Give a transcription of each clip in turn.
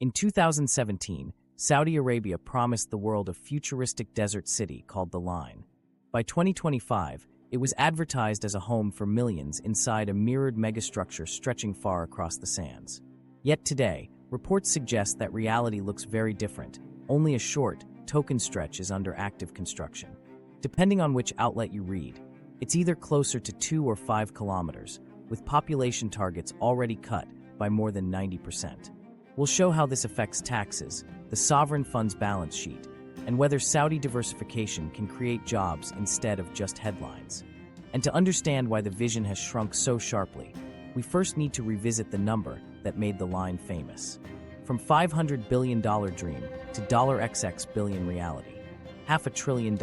In 2017, Saudi Arabia promised the world a futuristic desert city called The Line. By 2025, it was advertised as a home for millions inside a mirrored megastructure stretching far across the sands. Yet today, reports suggest that reality looks very different. Only a short, token stretch is under active construction. Depending on which outlet you read, it's either closer to 2 or 5 kilometers, with population targets already cut by more than 90%. We'll show how this affects taxes, the sovereign fund's balance sheet, and whether Saudi diversification can create jobs instead of just headlines. And to understand why the vision has shrunk so sharply, we first need to revisit the number that made The Line famous. From $500 billion dream to $XX billion reality. $500 billion.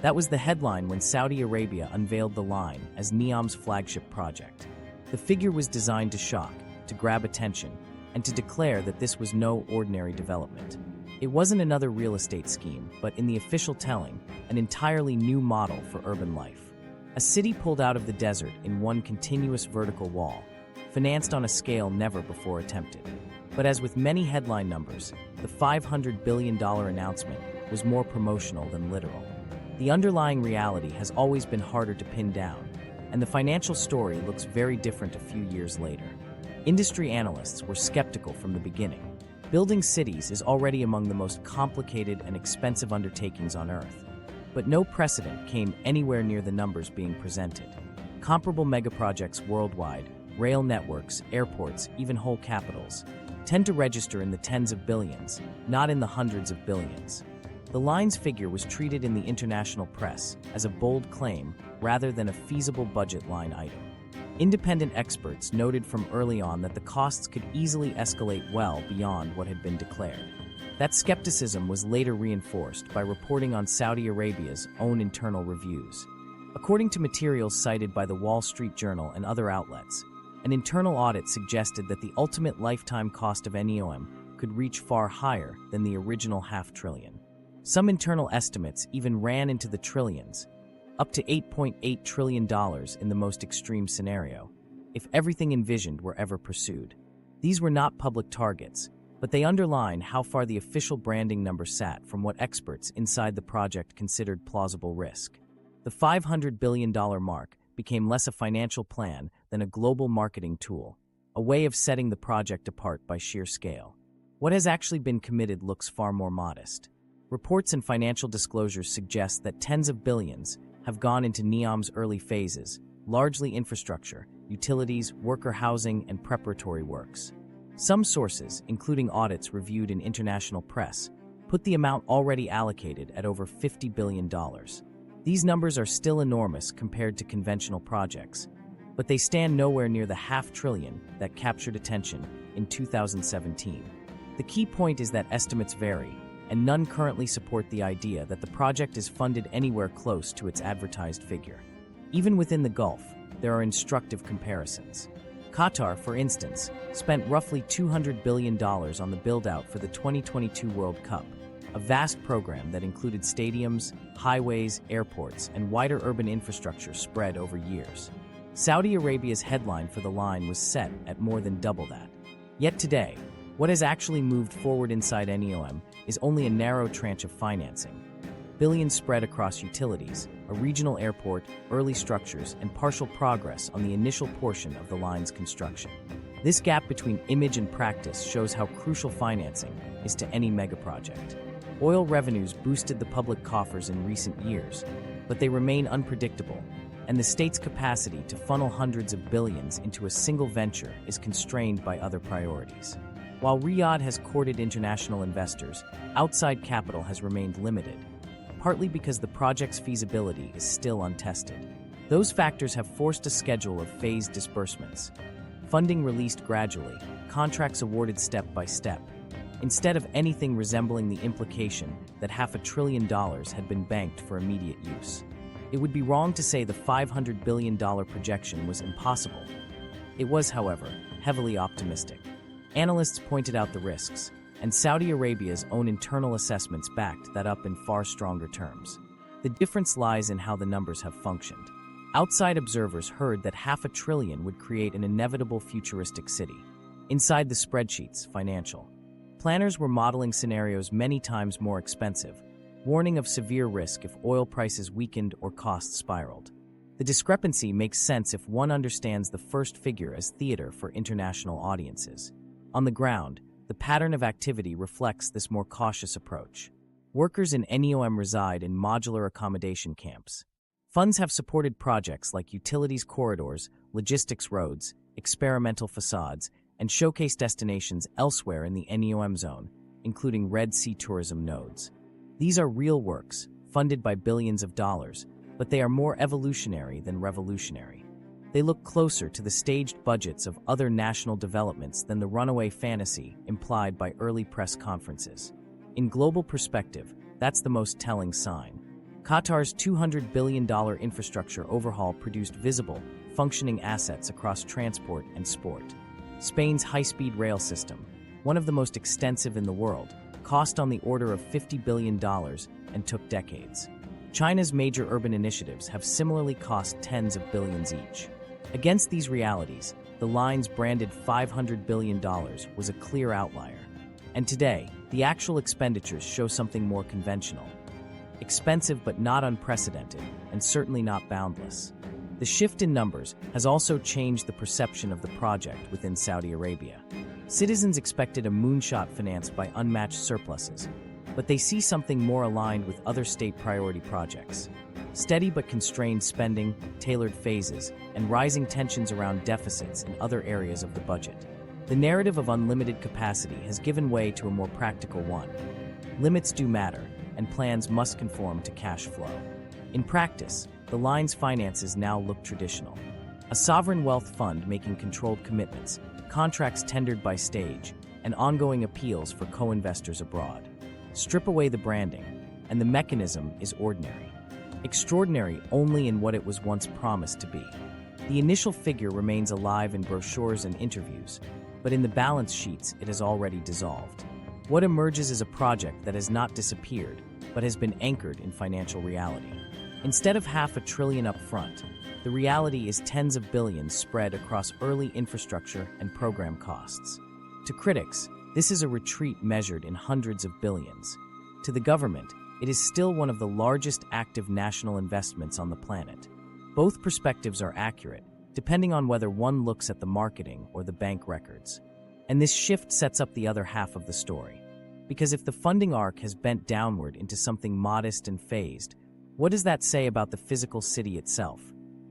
That was the headline when Saudi Arabia unveiled The Line as NEOM's flagship project. The figure was designed to shock, to grab attention, and to declare that this was no ordinary development. It wasn't another real estate scheme, but in the official telling, an entirely new model for urban life. A city pulled out of the desert in one continuous vertical wall, financed on a scale never before attempted. But as with many headline numbers, the $500 billion announcement was more promotional than literal. The underlying reality has always been harder to pin down, and the financial story looks very different a few years later. Industry analysts were skeptical from the beginning. Building cities is already among the most complicated and expensive undertakings on Earth. But no precedent came anywhere near the numbers being presented. Comparable megaprojects worldwide, rail networks, airports, even whole capitals, tend to register in the tens of billions, not in the hundreds of billions. The Line's figure was treated in the international press as a bold claim rather than a feasible budget line item. Independent experts noted from early on that the costs could easily escalate well beyond what had been declared. That skepticism was later reinforced by reporting on Saudi Arabia's own internal reviews. According to materials cited by the Wall Street Journal and other outlets, an internal audit suggested that the ultimate lifetime cost of NEOM could reach far higher than the original $500 billion. Some internal estimates even ran into the trillions, up to $8.8 trillion in the most extreme scenario, if everything envisioned were ever pursued. These were not public targets, but they underline how far the official branding number sat from what experts inside the project considered plausible risk. The $500 billion mark became less a financial plan than a global marketing tool, a way of setting the project apart by sheer scale. What has actually been committed looks far more modest. Reports and financial disclosures suggest that tens of billions have gone into NEOM's early phases, largely infrastructure, utilities, worker housing, and preparatory works. Some sources, including audits reviewed in international press, put the amount already allocated at over $50 billion. These numbers are still enormous compared to conventional projects, but they stand nowhere near the $500 billion that captured attention in 2017. The key point is that estimates vary, and none currently support the idea that the project is funded anywhere close to its advertised figure. Even within the Gulf, there are instructive comparisons. Qatar, for instance, spent roughly $200 billion on the build-out for the 2022 World Cup, a vast program that included stadiums, highways, airports, and wider urban infrastructure spread over years. Saudi Arabia's headline for The Line was set at more than double that. Yet today, what has actually moved forward inside NEOM is only a narrow tranche of financing. Billions spread across utilities, a regional airport, early structures, and partial progress on the initial portion of the line's construction. This gap between image and practice shows how crucial financing is to any megaproject. Oil revenues boosted the public coffers in recent years, but they remain unpredictable, and the state's capacity to funnel hundreds of billions into a single venture is constrained by other priorities. While Riyadh has courted international investors, outside capital has remained limited, partly because the project's feasibility is still untested. Those factors have forced a schedule of phased disbursements, funding released gradually, contracts awarded step by step, instead of anything resembling the implication that $500 billion had been banked for immediate use. It would be wrong to say the $500 billion projection was impossible. It was, however, heavily optimistic. Analysts pointed out the risks, and Saudi Arabia's own internal assessments backed that up in far stronger terms. The difference lies in how the numbers have functioned. Outside observers heard that $500 billion would create an inevitable futuristic city. Inside the spreadsheets, financial. Planners were modeling scenarios many times more expensive, warning of severe risk if oil prices weakened or costs spiraled. The discrepancy makes sense if one understands the first figure as theater for international audiences. On the ground, the pattern of activity reflects this more cautious approach. Workers in NEOM reside in modular accommodation camps. Funds have supported projects like utilities corridors, logistics roads, experimental facades, and showcase destinations elsewhere in the NEOM zone, including Red Sea tourism nodes. These are real works, funded by billions of dollars, but they are more evolutionary than revolutionary. They look closer to the staged budgets of other national developments than the runaway fantasy implied by early press conferences. In global perspective, that's the most telling sign. Qatar's $200 billion infrastructure overhaul produced visible, functioning assets across transport and sport. Spain's high-speed rail system, one of the most extensive in the world, cost on the order of $50 billion and took decades. China's major urban initiatives have similarly cost tens of billions each. Against these realities, the line's branded $500 billion was a clear outlier. And today, the actual expenditures show something more conventional. Expensive but not unprecedented, and certainly not boundless. The shift in numbers has also changed the perception of the project within Saudi Arabia. Citizens expected a moonshot financed by unmatched surpluses, but they see something more aligned with other state priority projects. Steady but constrained spending, tailored phases, and rising tensions around deficits in other areas of the budget. The narrative of unlimited capacity has given way to a more practical one. Limits do matter, and plans must conform to cash flow. In practice, the line's finances now look traditional. A sovereign wealth fund making controlled commitments, contracts tendered by stage, and ongoing appeals for co-investors abroad. Strip away the branding, and the mechanism is ordinary. Extraordinary only in what it was once promised to be. The initial figure remains alive in brochures and interviews, but in the balance sheets it has already dissolved. What emerges is a project that has not disappeared, but has been anchored in financial reality. Instead of $500 billion up front, the reality is tens of billions spread across early infrastructure and program costs. To critics, this is a retreat measured in hundreds of billions. To the government, it is still one of the largest active national investments on the planet. Both perspectives are accurate, depending on whether one looks at the marketing or the bank records. And this shift sets up the other half of the story. Because if the funding arc has bent downward into something modest and phased, what does that say about the physical city itself,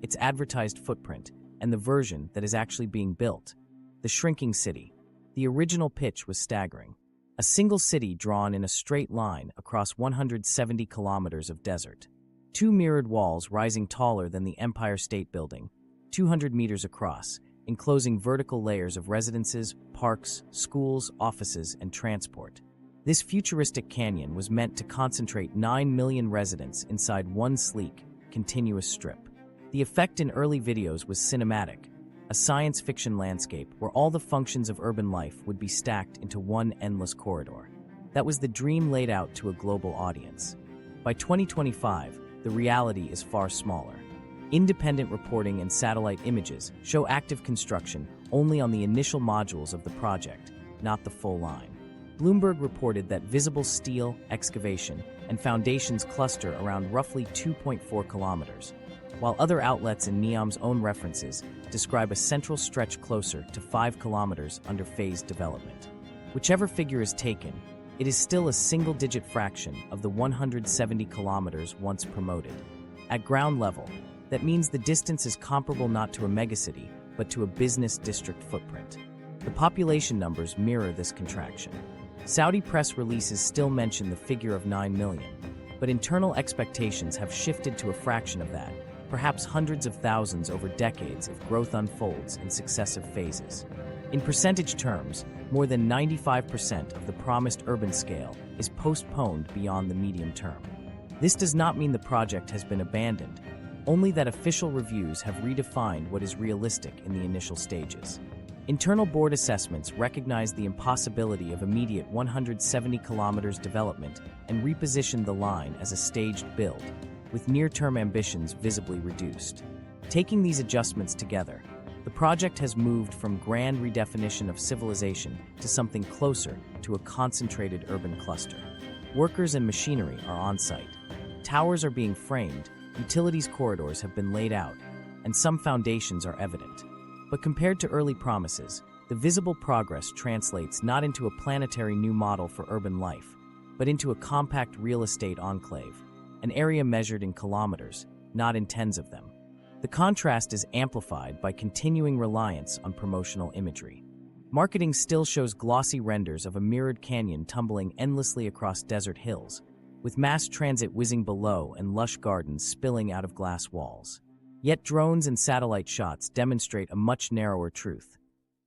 its advertised footprint, and the version that is actually being built? The shrinking city. The original pitch was staggering. A single city drawn in a straight line across 170 kilometers of desert. Two mirrored walls rising taller than the Empire State Building, 200 meters across, enclosing vertical layers of residences, parks, schools, offices, and transport. This futuristic canyon was meant to concentrate 9 million residents inside one sleek, continuous strip. The effect in early videos was cinematic, a science fiction landscape where all the functions of urban life would be stacked into one endless corridor. That was the dream laid out to a global audience. By 2025, the reality is far smaller. Independent reporting and satellite images show active construction only on the initial modules of the project, not the full line. Bloomberg reported that visible steel, excavation, and foundations cluster around roughly 2.4 kilometers, while other outlets in NEOM's own references describe a central stretch closer to 5 kilometers under phased development. Whichever figure is taken, it is still a single-digit fraction of the 170 kilometers once promoted. At ground level, that means the distance is comparable not to a megacity, but to a business district footprint. The population numbers mirror this contraction. Saudi press releases still mention the figure of 9 million, but internal expectations have shifted to a fraction of that, perhaps hundreds of thousands over decades if growth unfolds in successive phases. In percentage terms, more than 95% of the promised urban scale is postponed beyond the medium term. This does not mean the project has been abandoned, only that official reviews have redefined what is realistic in the initial stages. Internal board assessments recognize the impossibility of immediate 170 kilometers development and reposition the line as a staged build, with near-term ambitions visibly reduced. Taking these adjustments together, the project has moved from grand redefinition of civilization to something closer to a concentrated urban cluster. Workers and machinery are on site. Towers are being framed, utilities corridors have been laid out, and some foundations are evident. But compared to early promises, the visible progress translates not into a planetary new model for urban life, but into a compact real estate enclave, an area measured in kilometers, not in tens of them. The contrast is amplified by continuing reliance on promotional imagery. Marketing still shows glossy renders of a mirrored canyon tumbling endlessly across desert hills, with mass transit whizzing below and lush gardens spilling out of glass walls. Yet drones and satellite shots demonstrate a much narrower truth.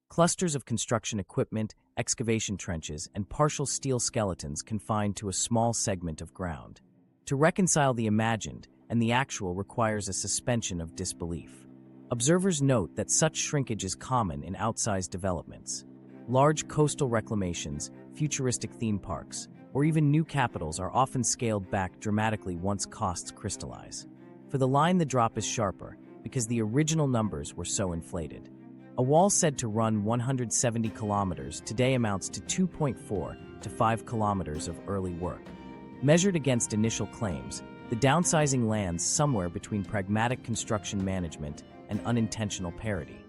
Clusters of construction equipment, excavation trenches, and partial steel skeletons confined to a small segment of ground. To reconcile the imagined and the actual requires a suspension of disbelief. Observers note that such shrinkage is common in outsized developments. Large coastal reclamations, futuristic theme parks, or even new capitals are often scaled back dramatically once costs crystallize. For the line, the drop is sharper because the original numbers were so inflated. A wall said to run 170 kilometers today amounts to 2.4 to 5 kilometers of early work. Measured against initial claims, the downsizing lands somewhere between pragmatic construction management and unintentional parity.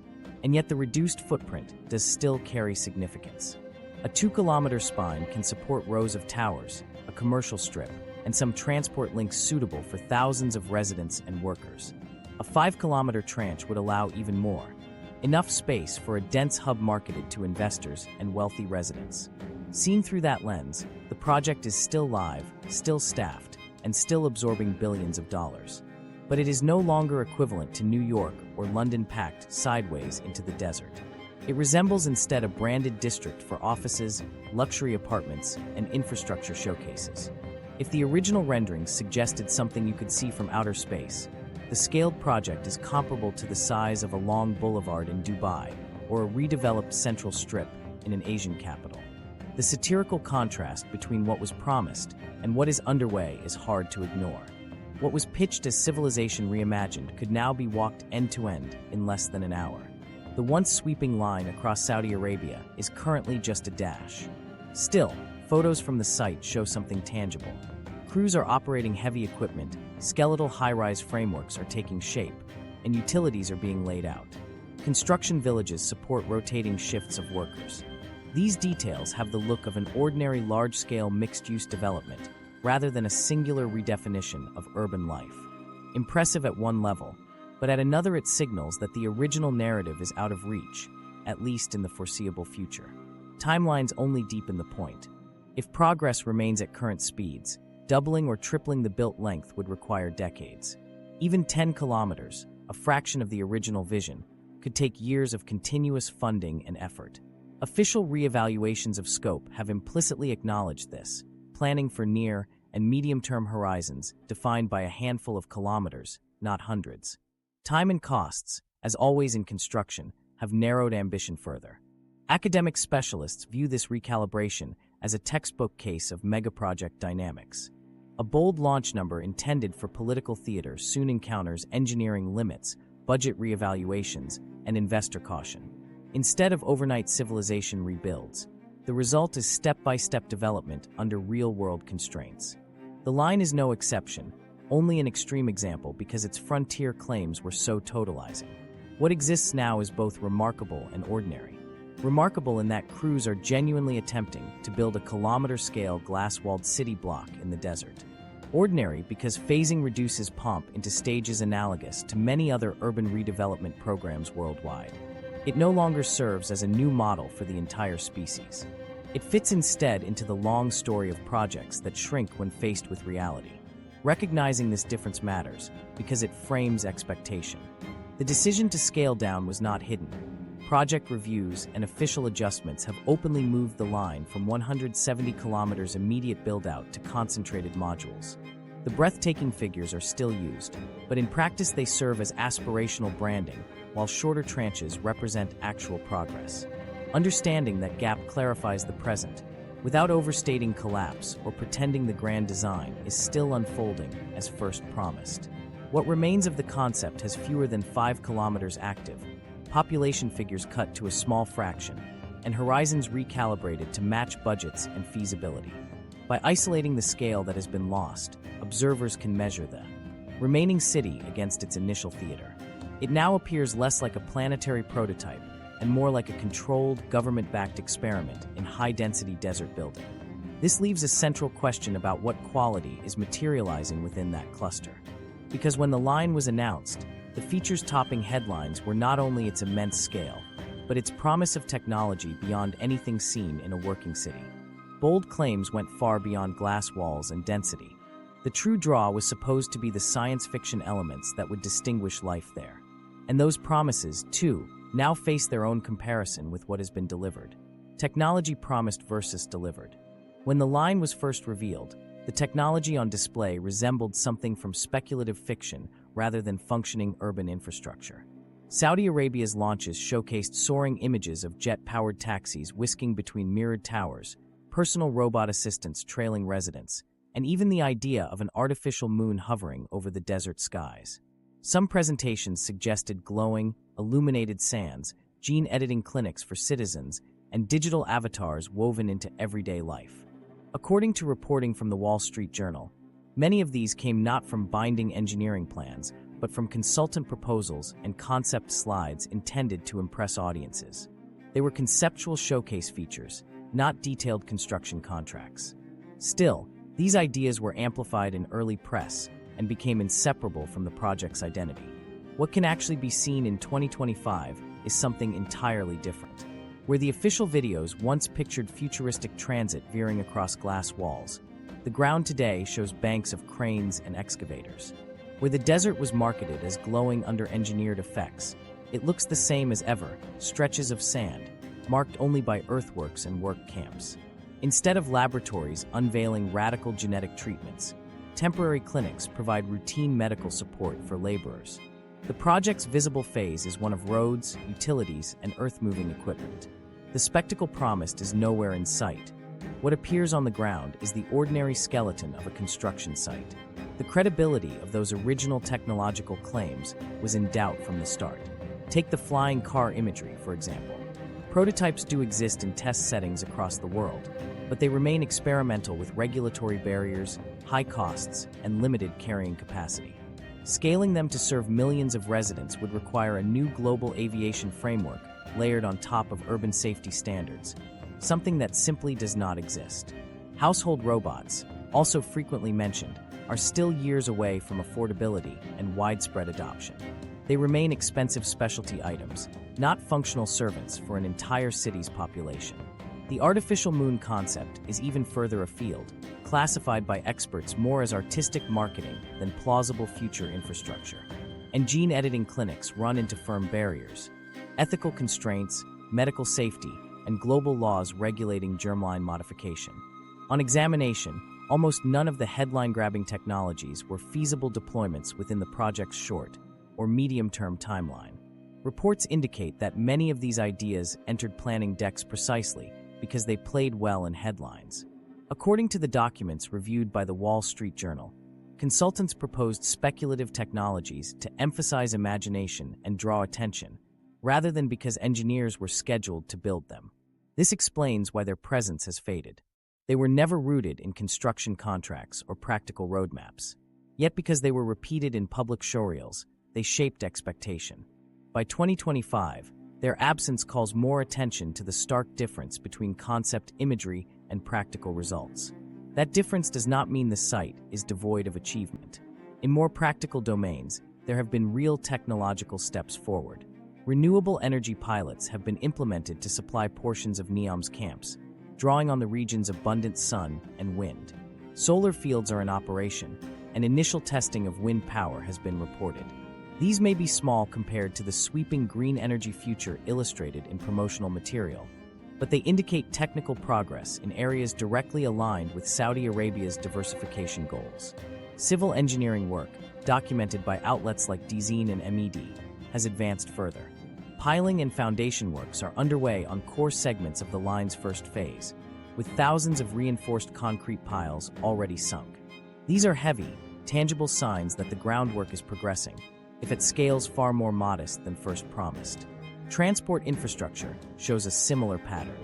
And yet the reduced footprint does still carry significance. A 2-kilometer spine can support rows of towers, a commercial strip, and some transport links suitable for thousands of residents and workers. A 5-kilometer tranche would allow even more. Enough space for a dense hub marketed to investors and wealthy residents. Seen through that lens, the project is still live, still staffed, and still absorbing billions of dollars. But it is no longer equivalent to New York or London packed sideways into the desert. It resembles instead a branded district for offices, luxury apartments, and infrastructure showcases. If the original renderings suggested something you could see from outer space, the scaled project is comparable to the size of a long boulevard in Dubai or a redeveloped central strip in an Asian capital. The satirical contrast between what was promised and what is underway is hard to ignore. What was pitched as civilization reimagined could now be walked end-to-end in less than an hour. The once sweeping line across Saudi Arabia is currently just a dash. Still, photos from the site show something tangible. Crews are operating heavy equipment, skeletal high-rise frameworks are taking shape, and utilities are being laid out. Construction villages support rotating shifts of workers. These details have the look of an ordinary large-scale mixed-use development, rather than a singular redefinition of urban life. Impressive at one level, but at another it signals that the original narrative is out of reach, at least in the foreseeable future. Timelines only deepen the point. If progress remains at current speeds, doubling or tripling the built length would require decades. Even 10 kilometers, a fraction of the original vision, could take years of continuous funding and effort. Official reevaluations of scope have implicitly acknowledged this, planning for near and medium-term horizons defined by a handful of kilometers, not hundreds. Time and costs, as always in construction, have narrowed ambition further. Academic specialists view this recalibration as a textbook case of megaproject dynamics. A bold launch number intended for political theater soon encounters engineering limits, budget reevaluations, and investor caution. Instead of overnight civilization rebuilds, the result is step-by-step development under real-world constraints. The line is no exception, only an extreme example because its frontier claims were so totalizing. What exists now is both remarkable and ordinary. Remarkable in that crews are genuinely attempting to build a kilometer-scale glass-walled city block in the desert. Ordinary because phasing reduces pomp into stages analogous to many other urban redevelopment programs worldwide. It no longer serves as a new model for the entire species. It fits instead into the long story of projects that shrink when faced with reality. Recognizing this difference matters because it frames expectation. The decision to scale down was not hidden. Project reviews and official adjustments have openly moved the line from 170 kilometers immediate build-out to concentrated modules. The breathtaking figures are still used, but in practice they serve as aspirational branding, while shorter tranches represent actual progress. Understanding that gap clarifies the present, without overstating collapse or pretending the grand design is still unfolding as first promised. What remains of the concept has fewer than 5 kilometers active, population figures cut to a small fraction, and horizons recalibrated to match budgets and feasibility. By isolating the scale that has been lost, observers can measure the remaining city against its initial theater. It now appears less like a planetary prototype and more like a controlled, government-backed experiment in high-density desert building. This leaves a central question about what quality is materializing within that cluster. Because when the line was announced, the features topping headlines were not only its immense scale, but its promise of technology beyond anything seen in a working city. Bold claims went far beyond glass walls and density. The true draw was supposed to be the science fiction elements that would distinguish life there. And those promises, too, now face their own comparison with what has been delivered. Technology promised versus delivered. When the line was first revealed, the technology on display resembled something from speculative fiction rather than functioning urban infrastructure. Saudi Arabia's launches showcased soaring images of jet-powered taxis whisking between mirrored towers, personal robot assistants trailing residents, and even the idea of an artificial moon hovering over the desert skies. Some presentations suggested glowing, illuminated sands, gene-editing clinics for citizens, and digital avatars woven into everyday life. According to reporting from the Wall Street Journal, many of these came not from binding engineering plans, but from consultant proposals and concept slides intended to impress audiences. They were conceptual showcase features, not detailed construction contracts. Still, these ideas were amplified in early press and became inseparable from the project's identity. What can actually be seen in 2025 is something entirely different. Where the official videos once pictured futuristic transit veering across glass walls, the ground today shows banks of cranes and excavators. Where the desert was marketed as glowing under engineered effects, it looks the same as ever, stretches of sand, marked only by earthworks and work camps. Instead of laboratories unveiling radical genetic treatments, temporary clinics provide routine medical support for laborers. The project's visible phase is one of roads, utilities, and earth-moving equipment. The spectacle promised is nowhere in sight. What appears on the ground is the ordinary skeleton of a construction site. The credibility of those original technological claims was in doubt from the start. Take the flying car imagery, for example. Prototypes do exist in test settings across the world, but they remain experimental with regulatory barriers, high costs, and limited carrying capacity. Scaling them to serve millions of residents would require a new global aviation framework layered on top of urban safety standards, something that simply does not exist. Household robots, also frequently mentioned, are still years away from affordability and widespread adoption. They remain expensive specialty items, not functional servants for an entire city's population. The artificial moon concept is even further afield, classified by experts more as artistic marketing than plausible future infrastructure. And gene editing clinics run into firm barriers. Ethical constraints, medical safety, and global laws regulating germline modification. On examination, almost none of the headline-grabbing technologies were feasible deployments within the project's short or medium-term timeline. Reports indicate that many of these ideas entered planning decks precisely because they played well in headlines. According to the documents reviewed by the Wall Street Journal, consultants proposed speculative technologies to emphasize imagination and draw attention, rather than because engineers were scheduled to build them. This explains why their presence has faded. They were never rooted in construction contracts or practical roadmaps. Yet because they were repeated in public showreels, they shaped expectation. By 2025, their absence calls more attention to the stark difference between concept imagery and practical results. That difference does not mean the site is devoid of achievement. In more practical domains, there have been real technological steps forward. Renewable energy pilots have been implemented to supply portions of NEOM's camps, drawing on the region's abundant sun and wind. Solar fields are in operation, and initial testing of wind power has been reported. These may be small compared to the sweeping green energy future illustrated in promotional material, but they indicate technical progress in areas directly aligned with Saudi Arabia's diversification goals. Civil engineering work, documented by outlets like DZine and MED, has advanced further. Piling and foundation works are underway on core segments of the line's first phase, with thousands of reinforced concrete piles already sunk. These are heavy, tangible signs that the groundwork is progressing, if at scales far more modest than first promised. Transport infrastructure shows a similar pattern.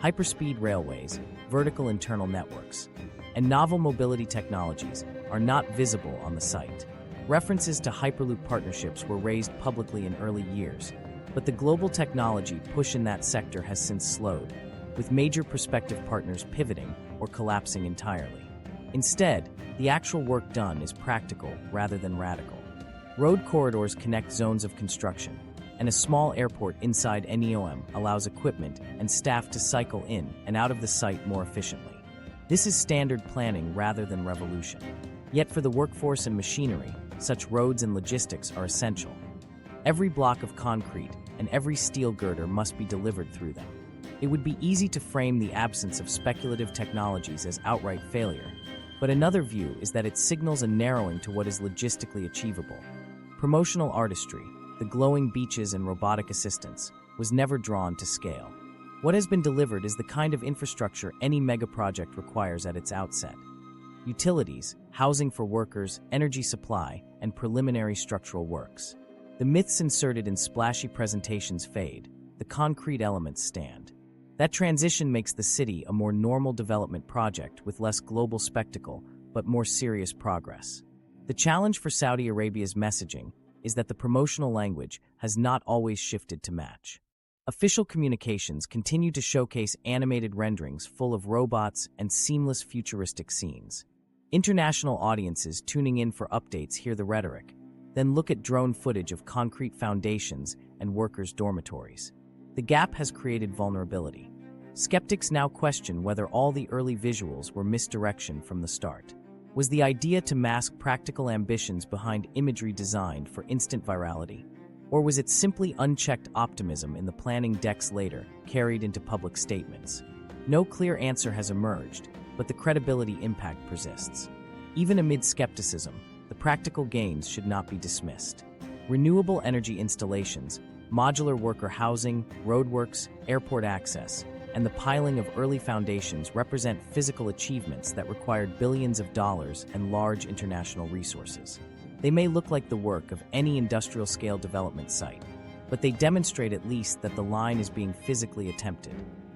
Hyperspeed railways, vertical internal networks, and novel mobility technologies are not visible on the site. References to Hyperloop partnerships were raised publicly in early years, but the global technology push in that sector has since slowed, with major prospective partners pivoting or collapsing entirely. Instead, the actual work done is practical rather than radical. Road corridors connect zones of construction, and a small airport inside NEOM allows equipment and staff to cycle in and out of the site more efficiently. This is standard planning rather than revolution. Yet for the workforce and machinery, such roads and logistics are essential. Every block of concrete and every steel girder must be delivered through them. It would be easy to frame the absence of speculative technologies as outright failure, but another view is that it signals a narrowing to what is logistically achievable. Promotional artistry, the glowing beaches and robotic assistance, was never drawn to scale. What has been delivered is the kind of infrastructure any megaproject requires at its outset. Utilities, housing for workers, energy supply, and preliminary structural works. The myths inserted in splashy presentations fade, the concrete elements stand. That transition makes the city a more normal development project with less global spectacle, but more serious progress. The challenge for Saudi Arabia's messaging is that the promotional language has not always shifted to match. Official communications continue to showcase animated renderings full of robots and seamless futuristic scenes. International audiences tuning in for updates hear the rhetoric, then look at drone footage of concrete foundations and workers' dormitories. The gap has created vulnerability. Skeptics now question whether all the early visuals were misdirection from the start. Was the idea to mask practical ambitions behind imagery designed for instant virality? Or was it simply unchecked optimism in the planning decks later, carried into public statements? No clear answer has emerged, but the credibility impact persists. Even amid skepticism, the practical gains should not be dismissed. Renewable energy installations, modular worker housing, roadworks, airport access, and the piling of early foundations represent physical achievements that required billions of dollars and large international resources. They may look like the work of any industrial-scale development site, but they demonstrate at least that the line is being physically attempted.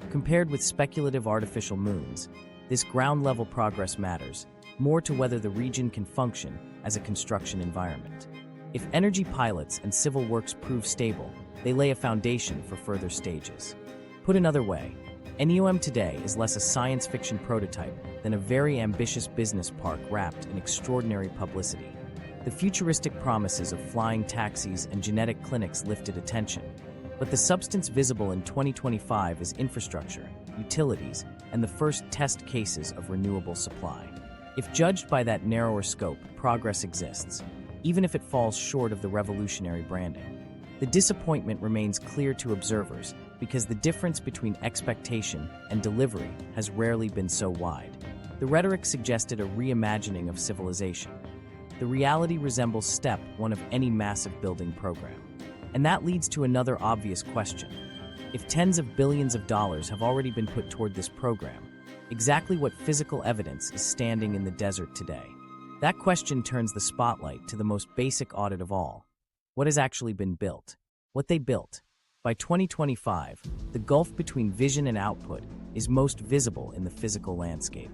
Compared with speculative artificial moons, this ground-level progress matters more to whether the region can function as a construction environment. If energy pilots and civil works prove stable, they lay a foundation for further stages. Put another way, NEOM today is less a science fiction prototype than a very ambitious business park wrapped in extraordinary publicity. The futuristic promises of flying taxis and genetic clinics lifted attention, but the substance visible in 2025 is infrastructure, utilities, and the first test cases of renewable supply. If judged by that narrower scope, progress exists, even if it falls short of the revolutionary branding. The disappointment remains clear to observers because the difference between expectation and delivery has rarely been so wide. The rhetoric suggested a reimagining of civilization. The reality resembles step one of any massive building program. And that leads to another obvious question. If tens of billions of dollars have already been put toward this program, exactly what physical evidence is standing in the desert today? That question turns the spotlight to the most basic audit of all. What has actually been built? What they built. By 2025, the gulf between vision and output is most visible in the physical landscape.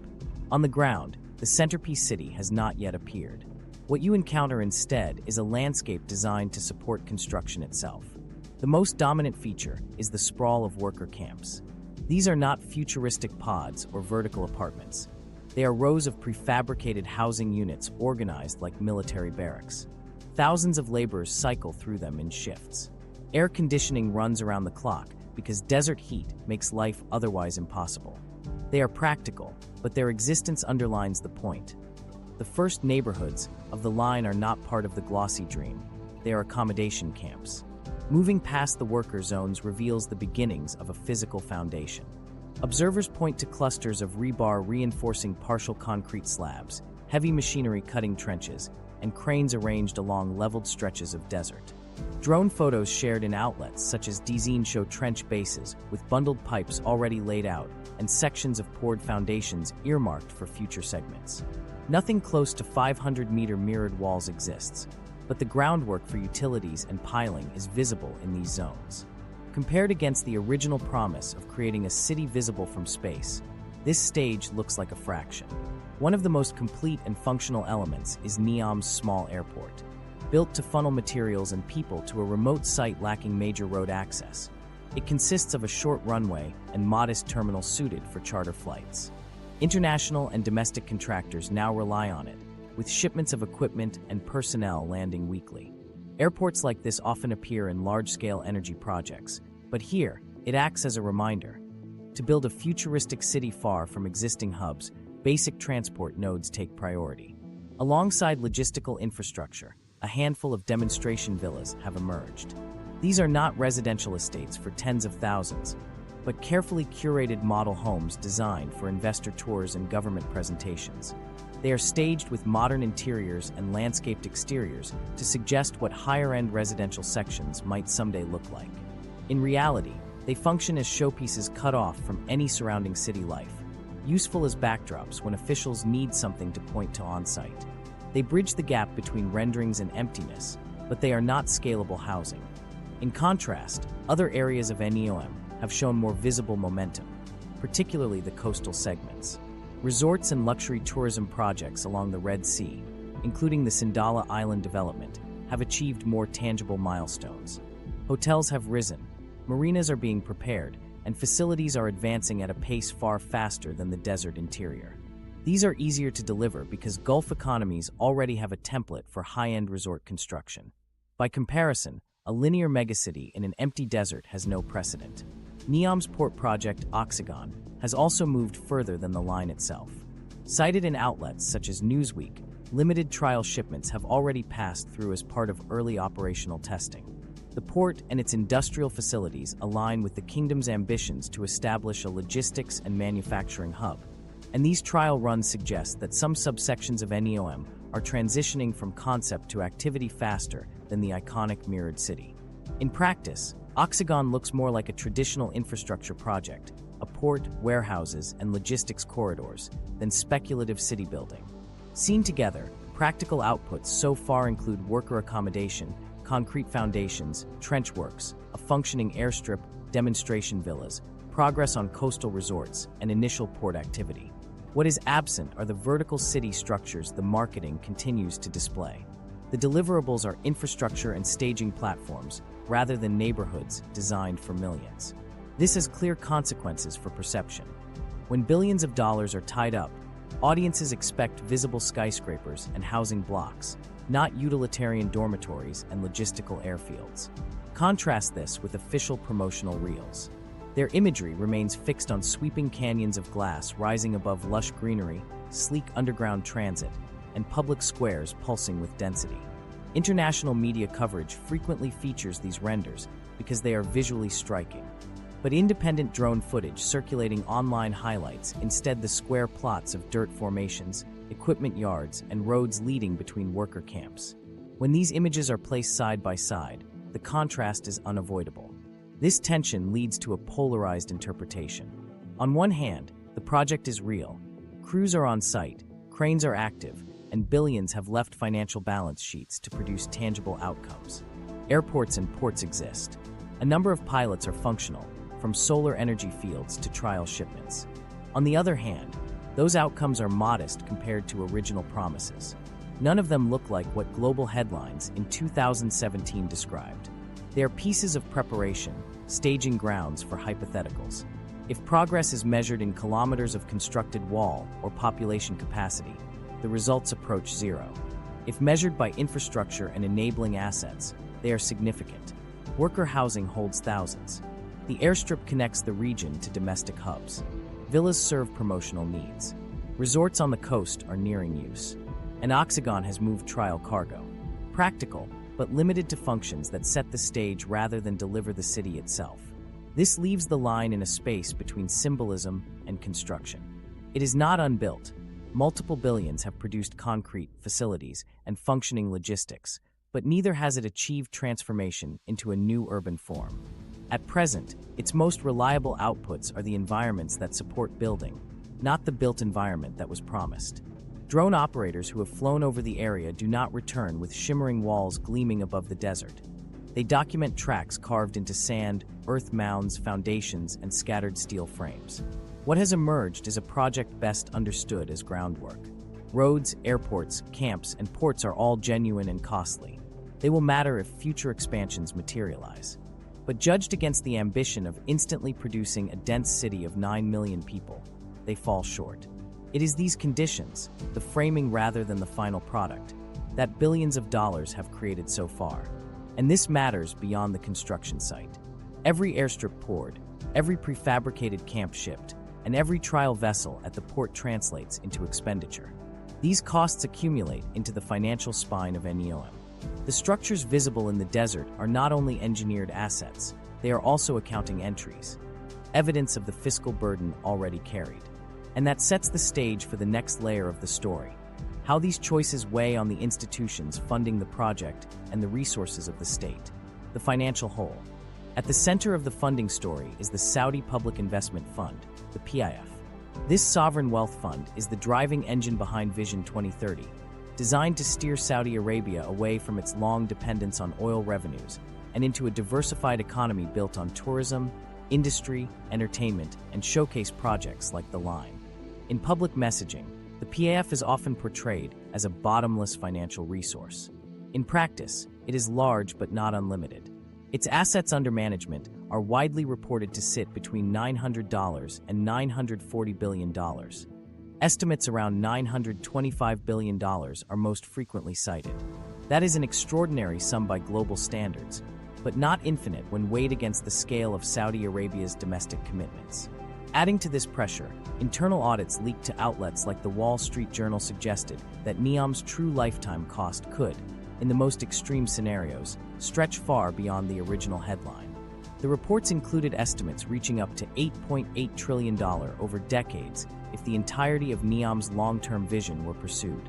On the ground, the centerpiece city has not yet appeared. What you encounter instead is a landscape designed to support construction itself. The most dominant feature is the sprawl of worker camps. These are not futuristic pods or vertical apartments. They are rows of prefabricated housing units organized like military barracks. Thousands of laborers cycle through them in shifts. Air conditioning runs around the clock because desert heat makes life otherwise impossible. They are practical, but their existence underlines the point. The first neighborhoods of the line are not part of the glossy dream. They are accommodation camps. Moving past the worker zones reveals the beginnings of a physical foundation. Observers point to clusters of rebar reinforcing partial concrete slabs, heavy machinery cutting trenches, and cranes arranged along leveled stretches of desert. Drone photos shared in outlets such as DZN show trench bases with bundled pipes already laid out and sections of poured foundations earmarked for future segments. Nothing close to 500-meter mirrored walls exists, but the groundwork for utilities and piling is visible in these zones. Compared against the original promise of creating a city visible from space, this stage looks like a fraction. One of the most complete and functional elements is NEOM's small airport, built to funnel materials and people to a remote site lacking major road access. It consists of a short runway and modest terminal suited for charter flights. International and domestic contractors now rely on it, with shipments of equipment and personnel landing weekly. Airports like this often appear in large-scale energy projects, but here, it acts as a reminder. To build a futuristic city far from existing hubs, basic transport nodes take priority. Alongside logistical infrastructure, a handful of demonstration villas have emerged. These are not residential estates for tens of thousands, but carefully curated model homes designed for investor tours and government presentations. They are staged with modern interiors and landscaped exteriors to suggest what higher-end residential sections might someday look like. In reality, they function as showpieces cut off from any surrounding city life, useful as backdrops when officials need something to point to on-site. They bridge the gap between renderings and emptiness, but they are not scalable housing. In contrast, other areas of NEOM have shown more visible momentum, particularly the coastal segments. Resorts and luxury tourism projects along the Red Sea, including the Sindala Island development, have achieved more tangible milestones. Hotels have risen, marinas are being prepared, and facilities are advancing at a pace far faster than the desert interior. These are easier to deliver because Gulf economies already have a template for high-end resort construction. By comparison, a linear megacity in an empty desert has no precedent. NEOM's port project, Oxagon, has also moved further than the line itself. Cited in outlets such as Newsweek, limited trial shipments have already passed through as part of early operational testing. The port and its industrial facilities align with the kingdom's ambitions to establish a logistics and manufacturing hub, and these trial runs suggest that some subsections of NEOM are transitioning from concept to activity faster than the iconic mirrored city. In practice, Oxagon looks more like a traditional infrastructure project, a port, warehouses, and logistics corridors, than speculative city building. Seen together, practical outputs so far include worker accommodation, concrete foundations, trench works, a functioning airstrip, demonstration villas, progress on coastal resorts, and initial port activity. What is absent are the vertical city structures the marketing continues to display. The deliverables are infrastructure and staging platforms, rather than neighborhoods designed for millions. This has clear consequences for perception. When billions of dollars are tied up, audiences expect visible skyscrapers and housing blocks, not utilitarian dormitories and logistical airfields. Contrast this with official promotional reels. Their imagery remains fixed on sweeping canyons of glass rising above lush greenery, sleek underground transit, and public squares pulsing with density. International media coverage frequently features these renders because they are visually striking. But independent drone footage circulating online highlights instead the square plots of dirt formations, equipment yards, and roads leading between worker camps. When these images are placed side by side, the contrast is unavoidable. This tension leads to a polarized interpretation. On one hand, the project is real. Crews are on site, cranes are active, and billions have left financial balance sheets to produce tangible outcomes. Airports and ports exist. A number of pilots are functional, from solar energy fields to trial shipments. On the other hand, those outcomes are modest compared to original promises. None of them look like what global headlines in 2017 described. They are pieces of preparation, staging grounds for hypotheticals. If progress is measured in kilometers of constructed wall or population capacity, the results approach zero. If measured by infrastructure and enabling assets, they are significant. Worker housing holds thousands. The airstrip connects the region to domestic hubs. Villas serve promotional needs. Resorts on the coast are nearing use. And Oxagon has moved trial cargo. Practical, but limited to functions that set the stage rather than deliver the city itself. This leaves the line in a space between symbolism and construction. It is not unbuilt. Multiple billions have produced concrete, facilities, and functioning logistics, but neither has it achieved transformation into a new urban form. At present, its most reliable outputs are the environments that support building, not the built environment that was promised. Drone operators who have flown over the area do not return with shimmering walls gleaming above the desert. They document tracks carved into sand, earth mounds, foundations, and scattered steel frames. What has emerged is a project best understood as groundwork. Roads, airports, camps, and ports are all genuine and costly. They will matter if future expansions materialize. But judged against the ambition of instantly producing a dense city of 9 million people, they fall short. It is these conditions, the framing rather than the final product, that billions of dollars have created so far. And this matters beyond the construction site. Every airstrip poured, every prefabricated camp shipped, and every trial vessel at the port translates into expenditure. These costs accumulate into the financial spine of NEOM. The structures visible in the desert are not only engineered assets, they are also accounting entries, evidence of the fiscal burden already carried. And that sets the stage for the next layer of the story: how these choices weigh on the institutions funding the project and the resources of the state, the financial whole. At the center of the funding story is the Saudi Public Investment Fund, the PIF. This sovereign wealth fund is the driving engine behind Vision 2030, designed to steer Saudi Arabia away from its long dependence on oil revenues and into a diversified economy built on tourism, industry, entertainment, and showcase projects like The Line. In public messaging, the PIF is often portrayed as a bottomless financial resource. In practice, it is large but not unlimited. Its assets under management are widely reported to sit between $900 and $940 billion. Estimates around $925 billion are most frequently cited. That is an extraordinary sum by global standards, but not infinite when weighed against the scale of Saudi Arabia's domestic commitments. Adding to this pressure, internal audits leaked to outlets like the Wall Street Journal suggested that NEOM's true lifetime cost could, in the most extreme scenarios, stretch far beyond the original headline. The reports included estimates reaching up to $8.8 trillion over decades if the entirety of NEOM's long-term vision were pursued.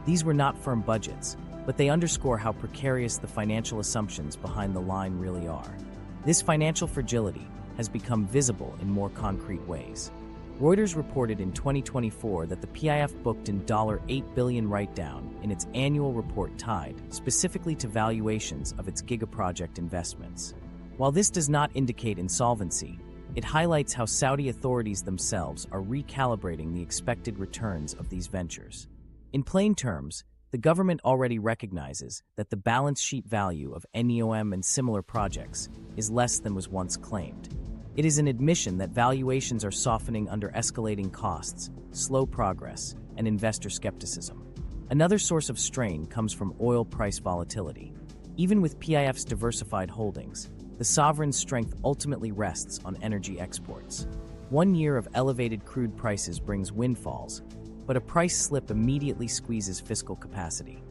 These were not firm budgets, but they underscore how precarious the financial assumptions behind the line really are. This financial fragility has become visible in more concrete ways. Reuters reported in 2024 that the PIF booked an $8 billion write-down in its annual report tied specifically to valuations of its gigaproject investments. While this does not indicate insolvency, it highlights how Saudi authorities themselves are recalibrating the expected returns of these ventures. In plain terms, the government already recognizes that the balance sheet value of NEOM and similar projects is less than was once claimed. It is an admission that valuations are softening under escalating costs, slow progress, and investor skepticism. Another source of strain comes from oil price volatility. Even with PIF's diversified holdings, the sovereign's strength ultimately rests on energy exports. 1 year of elevated crude prices brings windfalls, but a price slip immediately squeezes fiscal capacity.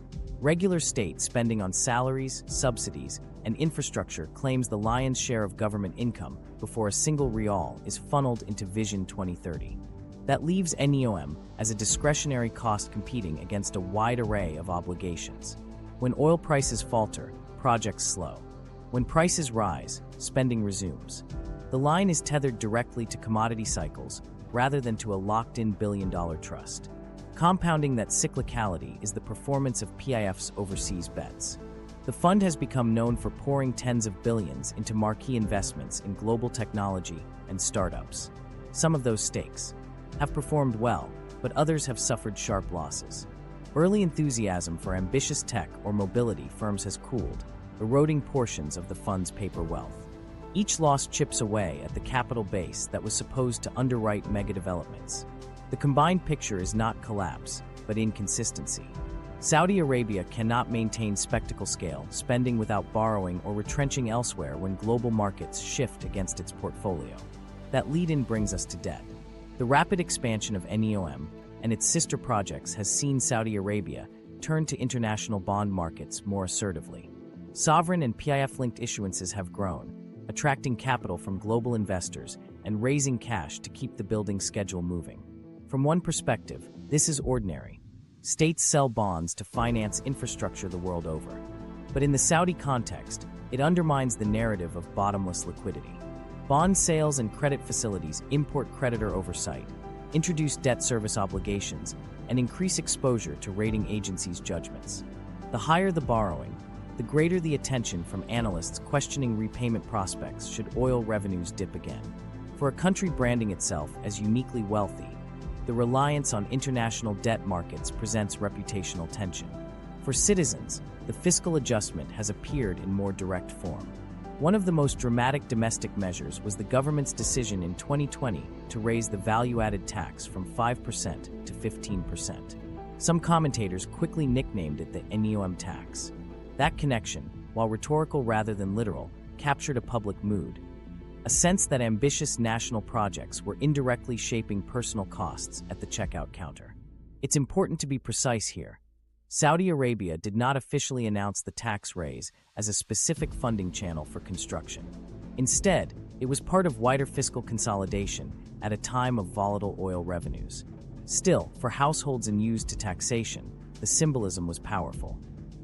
Regular state spending on salaries, subsidies, and infrastructure claims the lion's share of government income before a single rial is funneled into Vision 2030. That leaves NEOM as a discretionary cost competing against a wide array of obligations. When oil prices falter, projects slow. When prices rise, spending resumes. The line is tethered directly to commodity cycles rather than to a locked-in billion-dollar trust. Compounding that cyclicality is the performance of PIF's overseas bets. The fund has become known for pouring tens of billions into marquee investments in global technology and startups. Some of those stakes have performed well, but others have suffered sharp losses. Early enthusiasm for ambitious tech or mobility firms has cooled, eroding portions of the fund's paper wealth. Each loss chips away at the capital base that was supposed to underwrite megadevelopments. The combined picture is not collapse, but inconsistency. Saudi Arabia cannot maintain spectacle scale, spending without borrowing or retrenching elsewhere when global markets shift against its portfolio. That lead-in brings us to debt. The rapid expansion of NEOM and its sister projects has seen Saudi Arabia turn to international bond markets more assertively. Sovereign and PIF-linked issuances have grown, attracting capital from global investors and raising cash to keep the building schedule moving. From one perspective, this is ordinary. States sell bonds to finance infrastructure the world over. But in the Saudi context, it undermines the narrative of bottomless liquidity. Bond sales and credit facilities import creditor oversight, introduce debt service obligations, and increase exposure to rating agencies' judgments. The higher the borrowing, the greater the attention from analysts questioning repayment prospects should oil revenues dip again. For a country branding itself as uniquely wealthy, the reliance on international debt markets presents reputational tension. For citizens, the fiscal adjustment has appeared in more direct form. One of the most dramatic domestic measures was the government's decision in 2020 to raise the value-added tax from 5% to 15%. Some commentators quickly nicknamed it the NEOM tax. That connection, while rhetorical rather than literal, captured a public mood. A sense that ambitious national projects were indirectly shaping personal costs at the checkout counter. It's important to be precise here. Saudi Arabia did not officially announce the tax raise as a specific funding channel for construction. Instead, it was part of wider fiscal consolidation at a time of volatile oil revenues. Still, for households unused to taxation, the symbolism was powerful.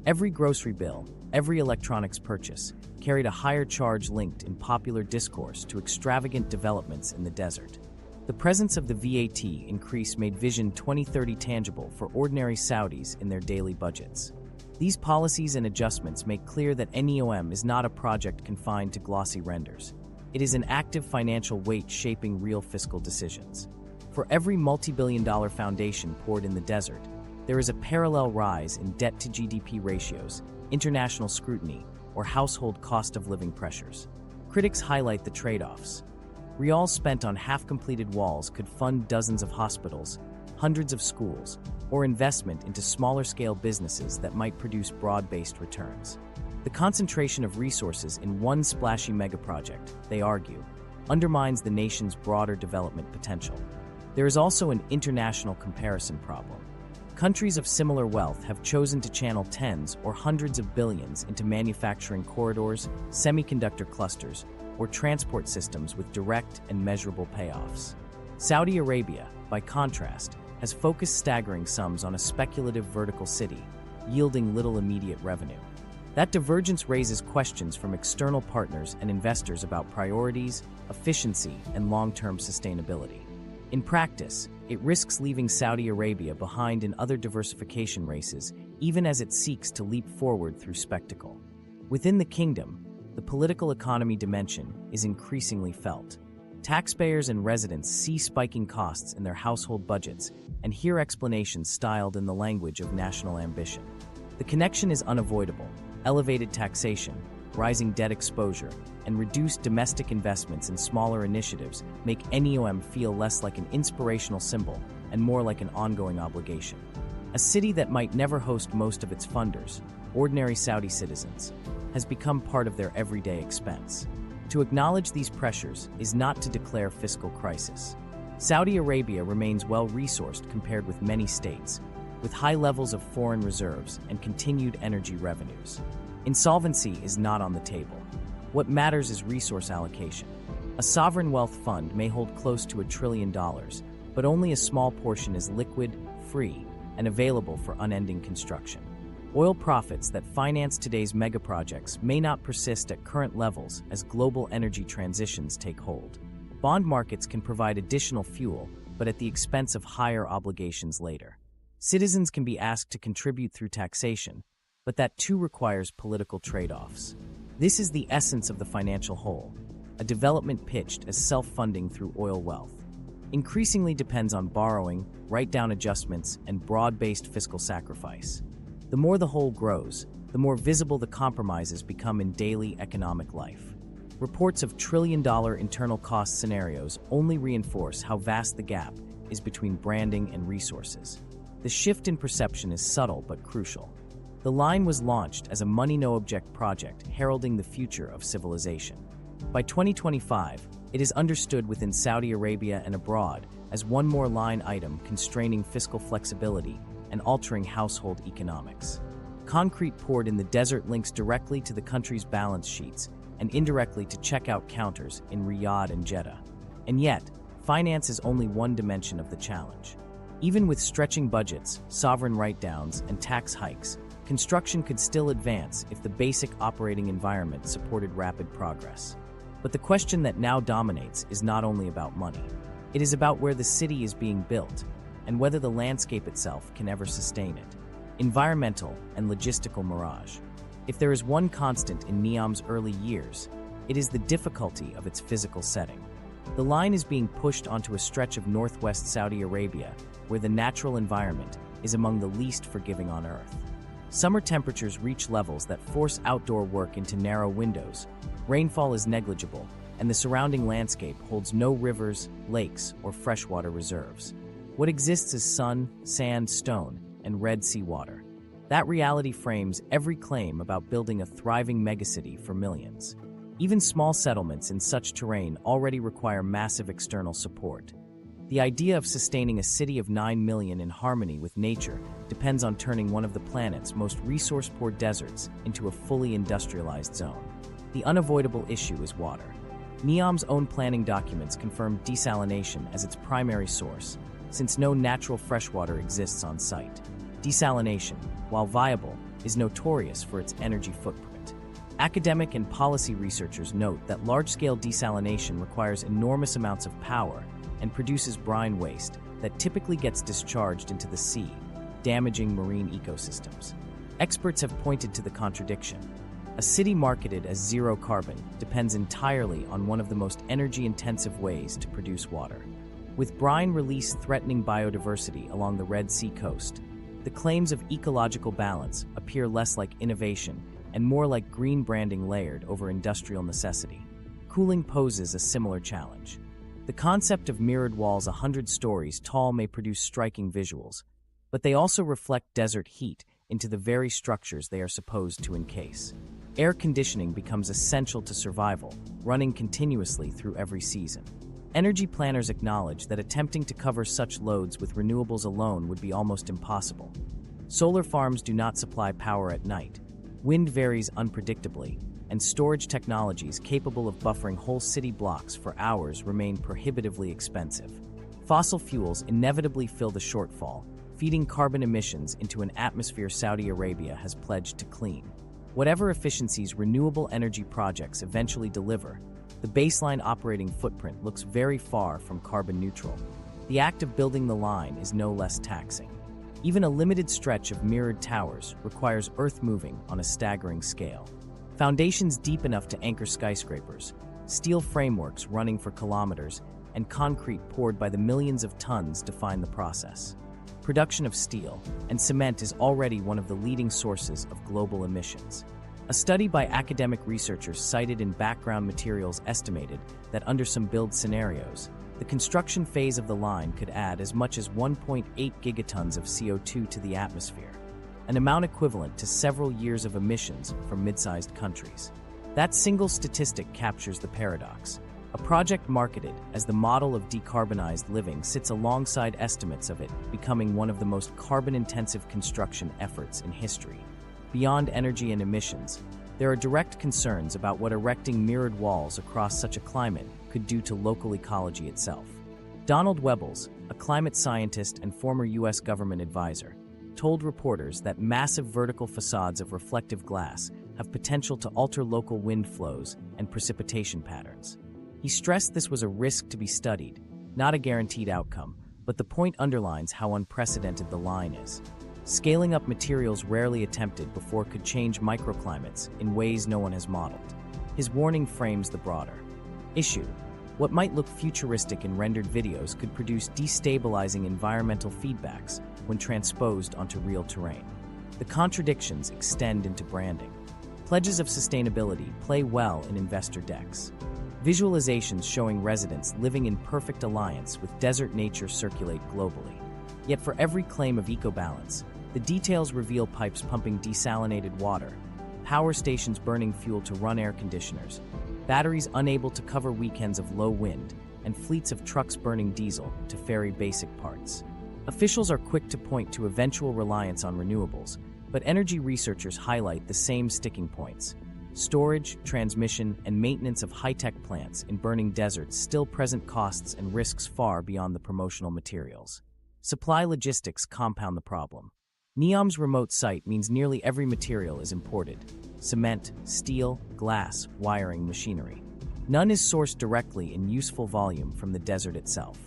Every grocery bill, every electronics purchase, carried a higher charge linked in popular discourse to extravagant developments in the desert. The presence of the VAT increase made Vision 2030 tangible for ordinary Saudis in their daily budgets. These policies and adjustments make clear that NEOM is not a project confined to glossy renders. It is an active financial weight shaping real fiscal decisions. For every multi-billion-dollar foundation poured in the desert, there is a parallel rise in debt-to-GDP ratios, international scrutiny, or household cost of living pressures. Critics highlight the trade-offs. Reals spent on half-completed walls could fund dozens of hospitals, hundreds of schools, or investment into smaller-scale businesses that might produce broad-based returns. The concentration of resources in one splashy megaproject, they argue, undermines the nation's broader development potential. There is also an international comparison problem. Countries of similar wealth have chosen to channel tens or hundreds of billions into manufacturing corridors, semiconductor clusters, or transport systems with direct and measurable payoffs. Saudi Arabia, by contrast, has focused staggering sums on a speculative vertical city, yielding little immediate revenue. That divergence raises questions from external partners and investors about priorities, efficiency, and long-term sustainability. In practice, it risks leaving Saudi Arabia behind in other diversification races, even as it seeks to leap forward through spectacle. Within the kingdom, the political economy dimension is increasingly felt. Taxpayers and residents see spiking costs in their household budgets and hear explanations styled in the language of national ambition. The connection is unavoidable. Elevated taxation, rising debt exposure, and reduced domestic investments in smaller initiatives make NEOM feel less like an inspirational symbol and more like an ongoing obligation. A city that might never host most of its funders, ordinary Saudi citizens, has become part of their everyday expense. To acknowledge these pressures is not to declare fiscal crisis. Saudi Arabia remains well-resourced compared with many states, with high levels of foreign reserves and continued energy revenues. Insolvency is not on the table. What matters is resource allocation. A sovereign wealth fund may hold close to $1 trillion, but only a small portion is liquid, free, and available for unending construction. Oil profits that finance today's megaprojects may not persist at current levels as global energy transitions take hold. Bond markets can provide additional fuel, but at the expense of higher obligations later. Citizens can be asked to contribute through taxation, but that too requires political trade-offs. This is the essence of the financial whole, a development pitched as self-funding through oil wealth. Increasingly depends on borrowing, write-down adjustments, and broad-based fiscal sacrifice. The more the whole grows, the more visible the compromises become in daily economic life. Reports of trillion-dollar internal cost scenarios only reinforce how vast the gap is between branding and resources. The shift in perception is subtle but crucial. The line was launched as a money-no-object project heralding the future of civilization. By 2025, it is understood within Saudi Arabia and abroad as one more line item constraining fiscal flexibility and altering household economics. Concrete poured in the desert links directly to the country's balance sheets and indirectly to checkout counters in Riyadh and Jeddah. And yet, finance is only one dimension of the challenge. Even with stretching budgets, sovereign write-downs, and tax hikes, construction could still advance if the basic operating environment supported rapid progress. But the question that now dominates is not only about money. It is about where the city is being built and whether the landscape itself can ever sustain it. Environmental and logistical mirage. If there is one constant in NEOM's early years, it is the difficulty of its physical setting. The line is being pushed onto a stretch of northwest Saudi Arabia, where the natural environment is among the least forgiving on Earth. Summer temperatures reach levels that force outdoor work into narrow windows, rainfall is negligible, and the surrounding landscape holds no rivers, lakes, or freshwater reserves. What exists is sun, sand, stone, and Red Sea water. That reality frames every claim about building a thriving megacity for millions. Even small settlements in such terrain already require massive external support. The idea of sustaining a city of 9 million in harmony with nature depends on turning one of the planet's most resource-poor deserts into a fully industrialized zone. The unavoidable issue is water. NEOM's own planning documents confirm desalination as its primary source, since no natural freshwater exists on site. Desalination, while viable, is notorious for its energy footprint. Academic and policy researchers note that large-scale desalination requires enormous amounts of power and produces brine waste that typically gets discharged into the sea, damaging marine ecosystems. Experts have pointed to the contradiction. A city marketed as zero carbon depends entirely on one of the most energy-intensive ways to produce water. With brine release threatening biodiversity along the Red Sea coast, the claims of ecological balance appear less like innovation and more like green branding layered over industrial necessity. Cooling poses a similar challenge. The concept of mirrored walls 100 stories tall may produce striking visuals, but they also reflect desert heat into the very structures they are supposed to encase. Air conditioning becomes essential to survival, running continuously through every season. Energy planners acknowledge that attempting to cover such loads with renewables alone would be almost impossible. Solar farms do not supply power at night. Wind varies unpredictably, and storage technologies capable of buffering whole city blocks for hours remain prohibitively expensive. Fossil fuels inevitably fill the shortfall, feeding carbon emissions into an atmosphere Saudi Arabia has pledged to clean. Whatever efficiencies renewable energy projects eventually deliver, the baseline operating footprint looks very far from carbon neutral. The act of building the line is no less taxing. Even a limited stretch of mirrored towers requires earth moving on a staggering scale. Foundations deep enough to anchor skyscrapers, steel frameworks running for kilometers, and concrete poured by the millions of tons define the process. Production of steel and cement is already one of the leading sources of global emissions. A study by academic researchers cited in Background Materials estimated that under some build scenarios, the construction phase of the line could add as much as 1.8 gigatons of CO2 to the atmosphere, an amount equivalent to several years of emissions from mid-sized countries. That single statistic captures the paradox. A project marketed as the model of decarbonized living sits alongside estimates of it becoming one of the most carbon-intensive construction efforts in history. Beyond energy and emissions, there are direct concerns about what erecting mirrored walls across such a climate could do to local ecology itself. Donald Webbles, a climate scientist and former U.S. government advisor, told reporters that massive vertical facades of reflective glass have potential to alter local wind flows and precipitation patterns. He stressed this was a risk to be studied, not a guaranteed outcome, but the point underlines how unprecedented the line is. Scaling up materials rarely attempted before could change microclimates in ways no one has modeled. His warning frames the broader issue. What might look futuristic in rendered videos could produce destabilizing environmental feedbacks when transposed onto real terrain. The contradictions extend into branding. Pledges of sustainability play well in investor decks. Visualizations showing residents living in perfect alliance with desert nature circulate globally. Yet for every claim of eco-balance, the details reveal pipes pumping desalinated water, power stations burning fuel to run air conditioners, batteries unable to cover weekends of low wind, and fleets of trucks burning diesel to ferry basic parts. Officials are quick to point to eventual reliance on renewables, but energy researchers highlight the same sticking points. Storage, transmission, and maintenance of high-tech plants in burning deserts still present costs and risks far beyond the promotional materials. Supply logistics compound the problem. NEOM's remote site means nearly every material is imported: cement, steel, glass, wiring, machinery. None is sourced directly in useful volume from the desert itself.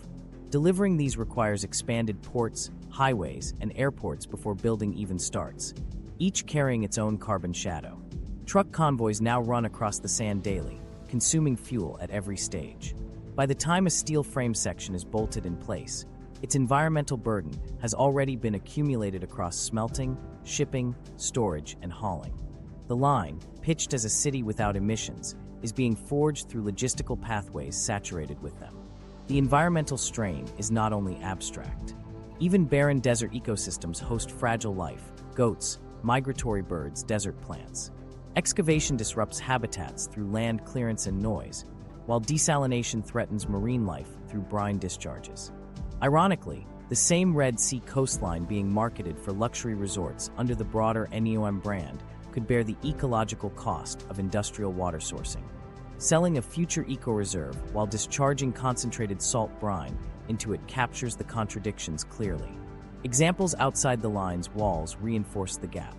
Delivering these requires expanded ports, highways, and airports before building even starts, each carrying its own carbon shadow. Truck convoys now run across the sand daily, consuming fuel at every stage. By the time a steel frame section is bolted in place, its environmental burden has already been accumulated across smelting, shipping, storage, and hauling. The line, pitched as a city without emissions, is being forged through logistical pathways saturated with them. The environmental strain is not only abstract. Even barren desert ecosystems host fragile life: goats, migratory birds, desert plants. Excavation disrupts habitats through land clearance and noise, while desalination threatens marine life through brine discharges. Ironically, the same Red Sea coastline being marketed for luxury resorts under the broader NEOM brand could bear the ecological cost of industrial water sourcing, selling a future eco-reserve while discharging concentrated salt brine into it captures the contradictions clearly. Examples outside the line's walls reinforce the gap.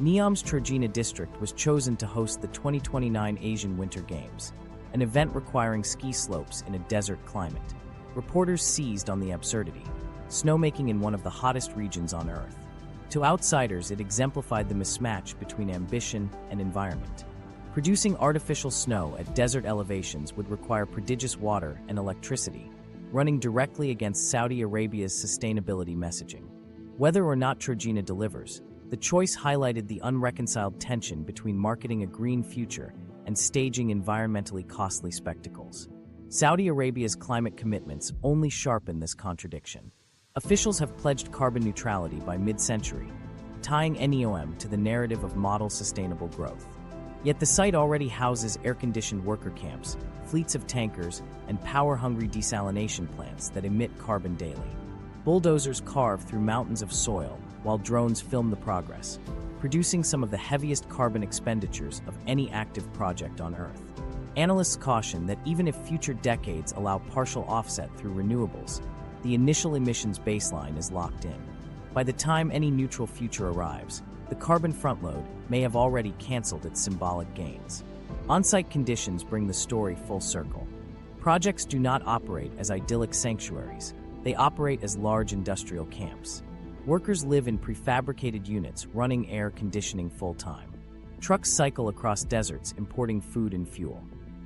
NEOM's Trojena district was chosen to host the 2029 Asian Winter Games, an event requiring ski slopes in a desert climate. Reporters seized on the absurdity: snowmaking in one of the hottest regions on Earth. To outsiders, it exemplified the mismatch between ambition and environment. Producing artificial snow at desert elevations would require prodigious water and electricity, running directly against Saudi Arabia's sustainability messaging. Whether or not Trojena delivers, the choice highlighted the unreconciled tension between marketing a green future and staging environmentally costly spectacles. Saudi Arabia's climate commitments only sharpen this contradiction. Officials have pledged carbon neutrality by mid-century, tying NEOM to the narrative of model sustainable growth. Yet the site already houses air-conditioned worker camps, fleets of tankers, and power-hungry desalination plants that emit carbon daily. Bulldozers carve through mountains of soil while drones film the progress, producing some of the heaviest carbon expenditures of any active project on Earth. Analysts caution that even if future decades allow partial offset through renewables, the initial emissions baseline is locked in. By the time any neutral future arrives, the carbon frontload may have already canceled its symbolic gains. On-site conditions bring the story full circle. Projects do not operate as idyllic sanctuaries, they operate as large industrial camps. Workers live in prefabricated units running air conditioning full-time. Trucks cycle across deserts importing food and fuel.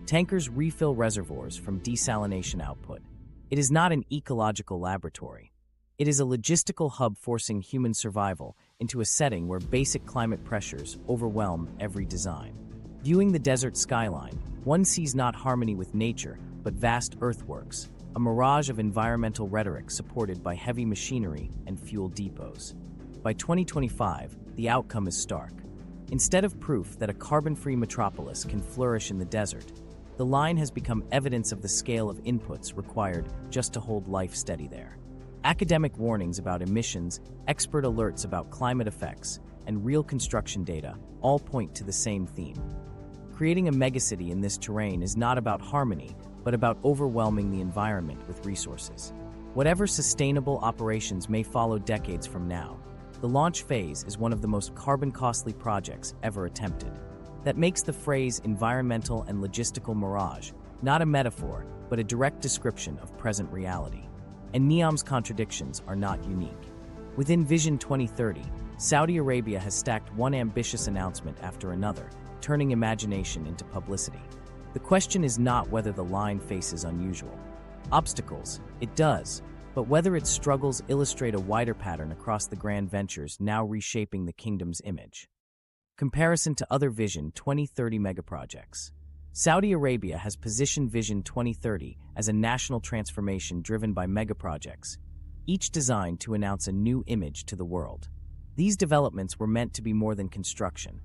Tankers refill reservoirs from desalination output. It is not an ecological laboratory. It is a logistical hub forcing human survival into a setting where basic climate pressures overwhelm every design. Viewing the desert skyline, one sees not harmony with nature, but vast earthworks, a mirage of environmental rhetoric supported by heavy machinery and fuel depots. By 2025, the outcome is stark. Instead of proof that a carbon-free metropolis can flourish in the desert, the line has become evidence of the scale of inputs required just to hold life steady there. Academic warnings about emissions, expert alerts about climate effects, and real construction data all point to the same theme. Creating a megacity in this terrain is not about harmony, but about overwhelming the environment with resources. Whatever sustainable operations may follow decades from now, the launch phase is one of the most carbon-costly projects ever attempted. That makes the phrase environmental and logistical mirage not a metaphor, but a direct description of present reality. And NEOM's contradictions are not unique. Within Vision 2030, Saudi Arabia has stacked one ambitious announcement after another, turning imagination into publicity. The question is not whether the line faces unusual obstacles, it does, but whether its struggles illustrate a wider pattern across the grand ventures now reshaping the kingdom's image. Comparison to other Vision 2030 megaprojects. Saudi Arabia has positioned Vision 2030 as a national transformation driven by megaprojects, each designed to announce a new image to the world. These developments were meant to be more than construction.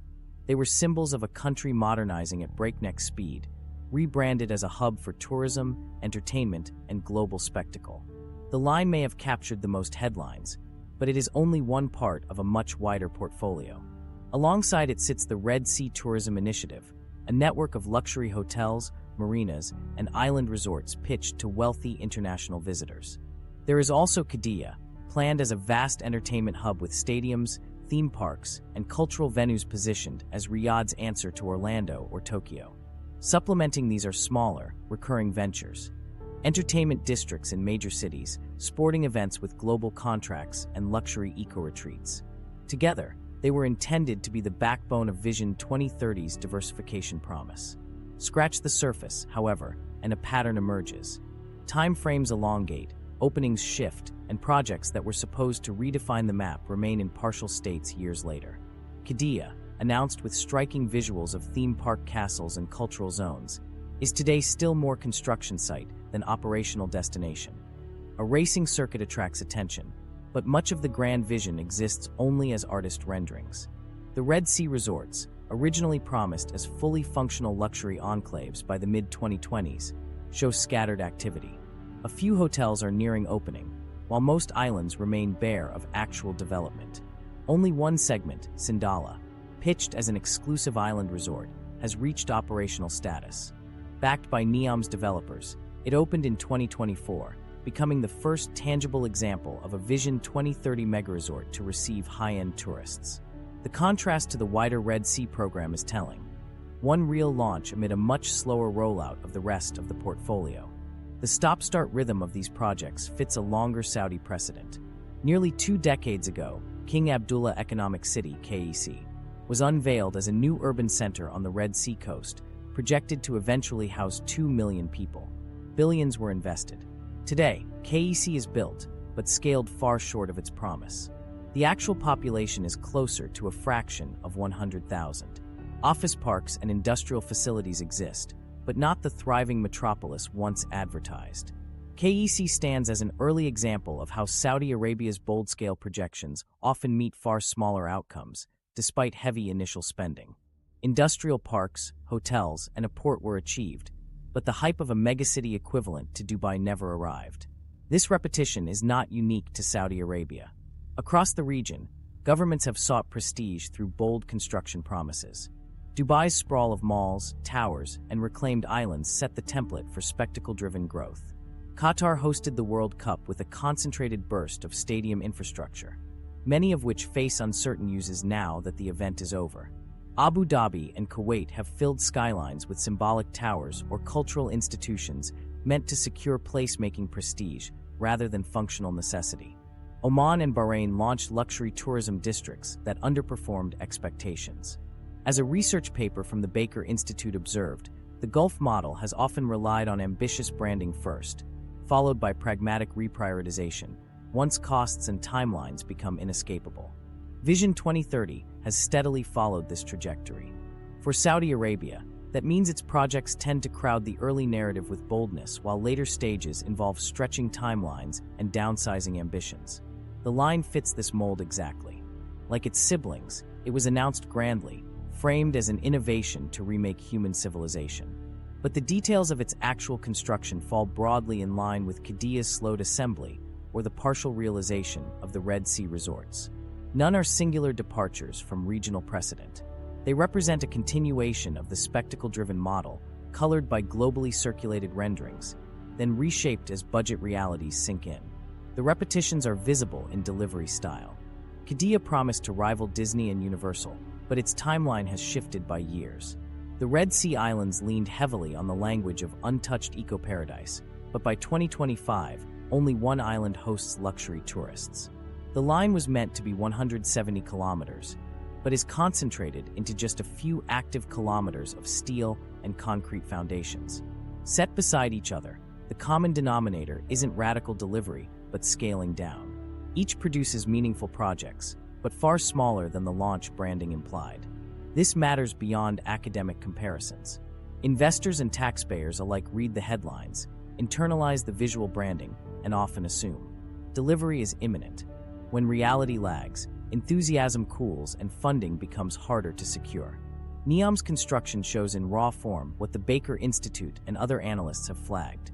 They were symbols of a country modernizing at breakneck speed, rebranded as a hub for tourism, entertainment, and global spectacle. The line may have captured the most headlines, but it is only one part of a much wider portfolio. Alongside it sits the Red Sea Tourism Initiative, a network of luxury hotels, marinas, and island resorts pitched to wealthy international visitors. There is also Qiddiya, planned as a vast entertainment hub with stadiums, theme parks, and cultural venues positioned as Riyadh's answer to Orlando or Tokyo. Supplementing these are smaller, recurring ventures. Entertainment districts in major cities, sporting events with global contracts, and luxury eco-retreats. Together, They were intended to be the backbone of Vision 2030's diversification promise. Scratch the surface, however, and a pattern emerges. Time frames elongate, openings shift, and projects that were supposed to redefine the map remain in partial states years later. Qiddiya, announced with striking visuals of theme park castles and cultural zones, is today still more construction site than operational destination. A racing circuit attracts attention, but much of the grand vision exists only as artist renderings. The Red Sea resorts, originally promised as fully functional luxury enclaves by the mid-2020s, show scattered activity. A few hotels are nearing opening, while most islands remain bare of actual development. Only one segment, Sindala, pitched as an exclusive island resort, has reached operational status. Backed by NEOM's developers, it opened in 2024, becoming the first tangible example of a Vision 2030 mega-resort to receive high-end tourists. The contrast to the wider Red Sea program is telling. One real launch amid a much slower rollout of the rest of the portfolio. The stop-start rhythm of these projects fits a longer Saudi precedent. Nearly 2 decades ago, King Abdullah Economic City, KEC, was unveiled as a new urban center on the Red Sea coast, projected to eventually house 2 million people. Billions were invested. Today, KEC is built, but scaled far short of its promise. The actual population is closer to a fraction of 100,000. Office parks and industrial facilities exist, but not the thriving metropolis once advertised. KEC stands as an early example of how Saudi Arabia's bold-scale projections often meet far smaller outcomes, despite heavy initial spending. Industrial parks, hotels, and a port were achieved, but the hype of a megacity equivalent to Dubai never arrived. This repetition is not unique to Saudi Arabia. Across the region, governments have sought prestige through bold construction promises. Dubai's sprawl of malls, towers, and reclaimed islands set the template for spectacle-driven growth. Qatar hosted the World Cup with a concentrated burst of stadium infrastructure, many of which face uncertain uses now that the event is over. Abu Dhabi and Kuwait have filled skylines with symbolic towers or cultural institutions meant to secure placemaking prestige rather than functional necessity. Oman and Bahrain launched luxury tourism districts that underperformed expectations. As a research paper from the Baker Institute observed, the Gulf model has often relied on ambitious branding first, followed by pragmatic reprioritization, once costs and timelines become inescapable. Vision 2030 has steadily followed this trajectory. For Saudi Arabia, that means its projects tend to crowd the early narrative with boldness, while later stages involve stretching timelines and downsizing ambitions. The line fits this mold exactly. Like its siblings, it was announced grandly, framed as an innovation to remake human civilization. But the details of its actual construction fall broadly in line with Qiddiya's slowed assembly or the partial realization of the Red Sea resorts. None are singular departures from regional precedent. They represent a continuation of the spectacle-driven model, colored by globally circulated renderings, then reshaped as budget realities sink in. The repetitions are visible in delivery style. Qiddiya promised to rival Disney and Universal, but its timeline has shifted by years. The Red Sea Islands leaned heavily on the language of untouched eco-paradise, but by 2025, only one island hosts luxury tourists. The line was meant to be 170 kilometers, but is concentrated into just a few active kilometers of steel and concrete foundations. Set beside each other, the common denominator isn't radical delivery, but scaling down. Each produces meaningful projects, but far smaller than the launch branding implied. This matters beyond academic comparisons. Investors and taxpayers alike read the headlines, internalize the visual branding, and often assume delivery is imminent. When reality lags, enthusiasm cools and funding becomes harder to secure. NEOM's construction shows in raw form what the Baker Institute and other analysts have flagged.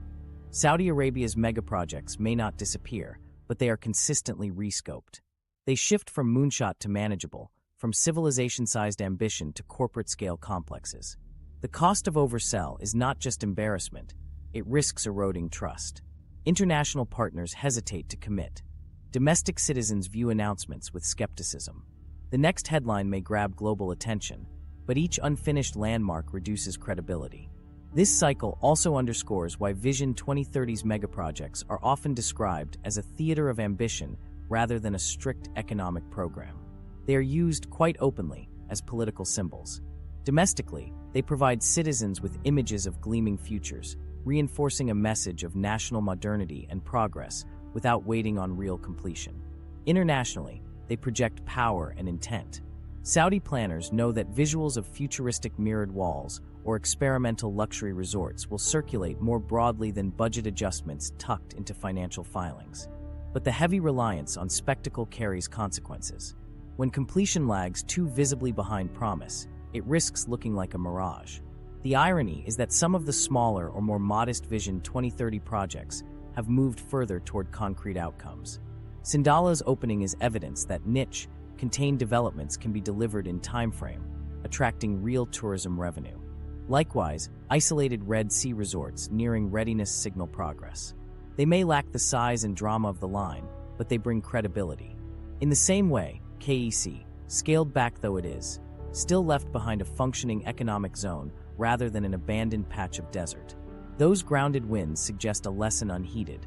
Saudi Arabia's megaprojects may not disappear, but they are consistently rescoped. They shift from moonshot to manageable, from civilization-sized ambition to corporate-scale complexes. The cost of oversell is not just embarrassment, it risks eroding trust. International partners hesitate to commit. Domestic citizens view announcements with skepticism. The next headline may grab global attention, but each unfinished landmark reduces credibility. This cycle also underscores why Vision 2030's megaprojects are often described as a theater of ambition rather than a strict economic program. They are used quite openly as political symbols. Domestically, they provide citizens with images of gleaming futures, reinforcing a message of national modernity and progress without waiting on real completion. Internationally, they project power and intent. Saudi planners know that visuals of futuristic mirrored walls or experimental luxury resorts will circulate more broadly than budget adjustments tucked into financial filings. But the heavy reliance on spectacle carries consequences. When completion lags too visibly behind promise, it risks looking like a mirage. The irony is that some of the smaller or more modest Vision 2030 projects have moved further toward concrete outcomes. Sindala's opening is evidence that niche, contained developments can be delivered in timeframe, attracting real tourism revenue. Likewise, isolated Red Sea resorts nearing readiness signal progress. They may lack the size and drama of the line, but they bring credibility. In the same way, KEC, scaled back though it is, still left behind a functioning economic zone rather than an abandoned patch of desert. Those grounded wins suggest a lesson unheeded.